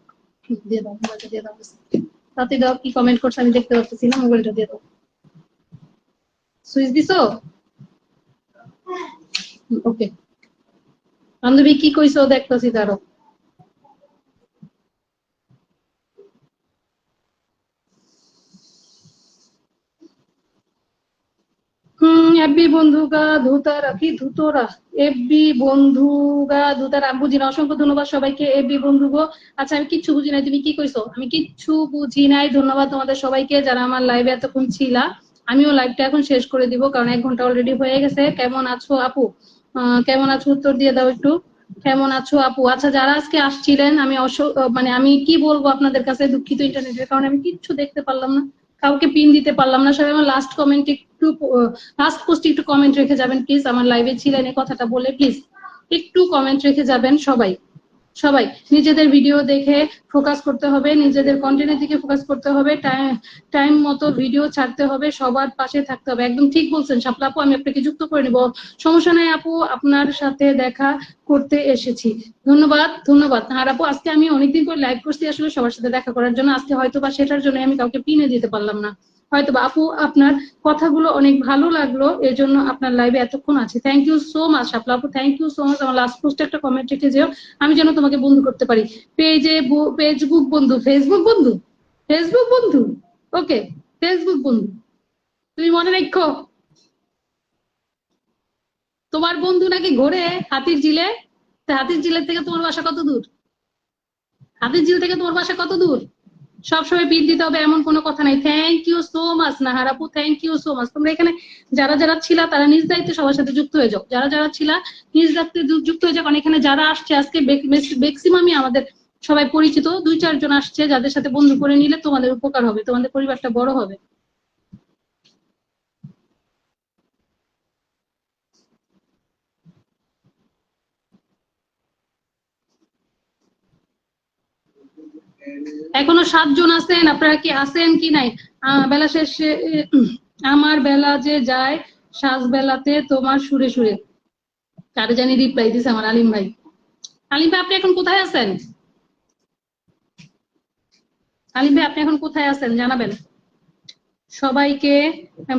দিয়ে দাও, মোবাইলটা দিয়ে দাও। তাতে দাও, কি কমেন্ট করছে আমি দেখতে পাচ্ছি না, মোবাইলটা দিয়ে দাও। সুইচ দিছো? ওকে, বান্ধবী কি কইছো দেখতেছি, দাঁড়ো। বন্ধুগা ধুতারা কি ধুতোরা এফবি বন্ধুগা ধুতারা বুঝি না, অসংখ্য ধন্যবাদ সবাইকে। এফবি বন্ধুগো, আচ্ছা আমি কিচ্ছু বুঝি নাই, তুমি কি কইছো? আমি কিচ্ছু বুঝি নাই। ধন্যবাদ তোমাদের সবাইকে যারা আমার লাইভে এতক্ষণ ছিলা। আমিও লাইভটা এখন শেষ করে দিব, কারণ 1 ঘন্টা অলরেডি হয়ে গেছে। কেমন আছো আপু? কেমন আছো উত্তর দিয়ে দাও একটু। কেমন আছো আপু? আচ্ছা যারা আজকে আসছিলেন, আমি মানে আমি কি বলবো আপনাদের কাছে, দুঃখিত ইন্টারনেটের কারণে আমি কিচ্ছু দেখতে পারলাম না, কাউকে পিন দিতে পারলাম না। সবাই আমার লাস্ট কমেন্ট একটু, লাস্ট পোস্টে একটু কমেন্ট রেখে যাবেন প্লিজ। আমার লাইভে ছিলেন এই কথাটা বলে প্লিজ একটু কমেন্ট রেখে যাবেন সবাই। সবাই নিজেদের ভিডিও দেখে ফোকাস করতে হবে, নিজেদের কন্টেন্টের দিকে ফোকাস করতে হবে, টাইম মতো ভিডিও ছাড়তে হবে, সবার পাশে থাকতে হবে। একদম ঠিক বলছেন শাপলা আপু, আমি আপনাকে যুক্ত করে নিব, সমস্যা নাই আপু, আপনার সাথে দেখা করতে এসেছি। ধন্যবাদ ধন্যবাদ। আর আপু আজকে আমি অনেকদিন পর লাইভ করছি আসলে সবার সাথে দেখা করার জন্য। আজকে হয়তো বা সেটার জন্য আমি কাউকে পিনে দিতে পারলাম না হয়তো বা। আপু আপনার কথাগুলো অনেক ভালো লাগলো, এর জন্য আপনার লাইভে এতক্ষণ আছে। থ্যাংক ইউ সো মাচ শাপলা আপু, থ্যাংক ইউ সো মাচ। আমার লাস্ট পোস্টে একটা কমেন্ট রেখে যেও, আমি যেন তোমাকে বন্ধু করতে পারি। ফেসবুক বন্ধু, ফেসবুক বন্ধু, ফেসবুক বন্ধু, ওকে ফেসবুক বন্ধু, তুমি মনে রেখো। তোমার বন্ধু নাকি ঘোরে হাতির ঝিলে, হাতির ঝিলের থেকে তোমার বাসা কত দূর? হাতির ঝিল থেকে তোমার বাসা কত দূর? সবসময় পিন দিতে হবে এমন কোনো কথা নাই। Thank you so much Nahar আপু, থ্যাংক ইউ সো মাচ। তোমরা এখানে যারা যারা ছিলা তারা নিজ দায়িত্বে সবার সাথে যুক্ত হয়ে যাও, যারা যারা ছিলা নিজ দায়িত্বে যুক্ত হয়ে যাও। কারণ এখানে যারা আসছে আজকে ম্যাক্সিমামই আমাদের সবাই পরিচিত, 2-4 জন আসছে যাদের সাথে বন্ধু করে নিলে তোমাদের উপকার হবে, তোমাদের পরিবারটা বড় হবে। এখনো 7 জন আছেন, আপনারা কি আছেন কি নাই? বেলা শেষে আমার বেলা যে যায় সাজ বেলাতে তোমার সুরে সুরে, কারে জানি রিপ্লাই দিছে আমার আলিম ভাই। আলিম ভাই আপনি এখন কোথায় আছেন? আলিম ভাই আপনি এখন কোথায় আছেন জানাবেন। সবাইকে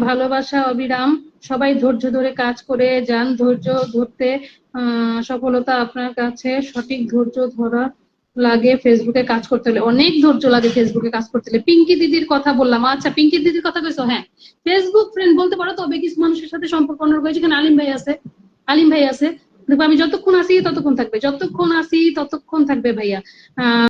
ভালোবাসা অবিরাম, সবাই ধৈর্য ধরে কাজ করে যান। ধৈর্য ধরতে সফলতা আপনার কাছে, সঠিক ধৈর্য ধরা লাগে ফেসবুকে কাজ করতে হলে, অনেক ধৈর্য লাগে ফেসবুকে কাজ করতে হলে। পিঙ্কি দিদির কথা বললাম, আচ্ছা পিঙ্কি দিদির কথা কইছো, হ্যাঁ ফেসবুক ফ্রেন্ড বলতে পারো, তবে কিছু মানুষের সাথে সম্পর্ক অন্যরকম। যেখানে আলিম ভাই আছে, আলিম ভাই আছে, দেখবো আমি যতক্ষণ আসি ততক্ষণ থাকবে, যতক্ষণ আসি ততক্ষণ থাকবে ভাইয়া।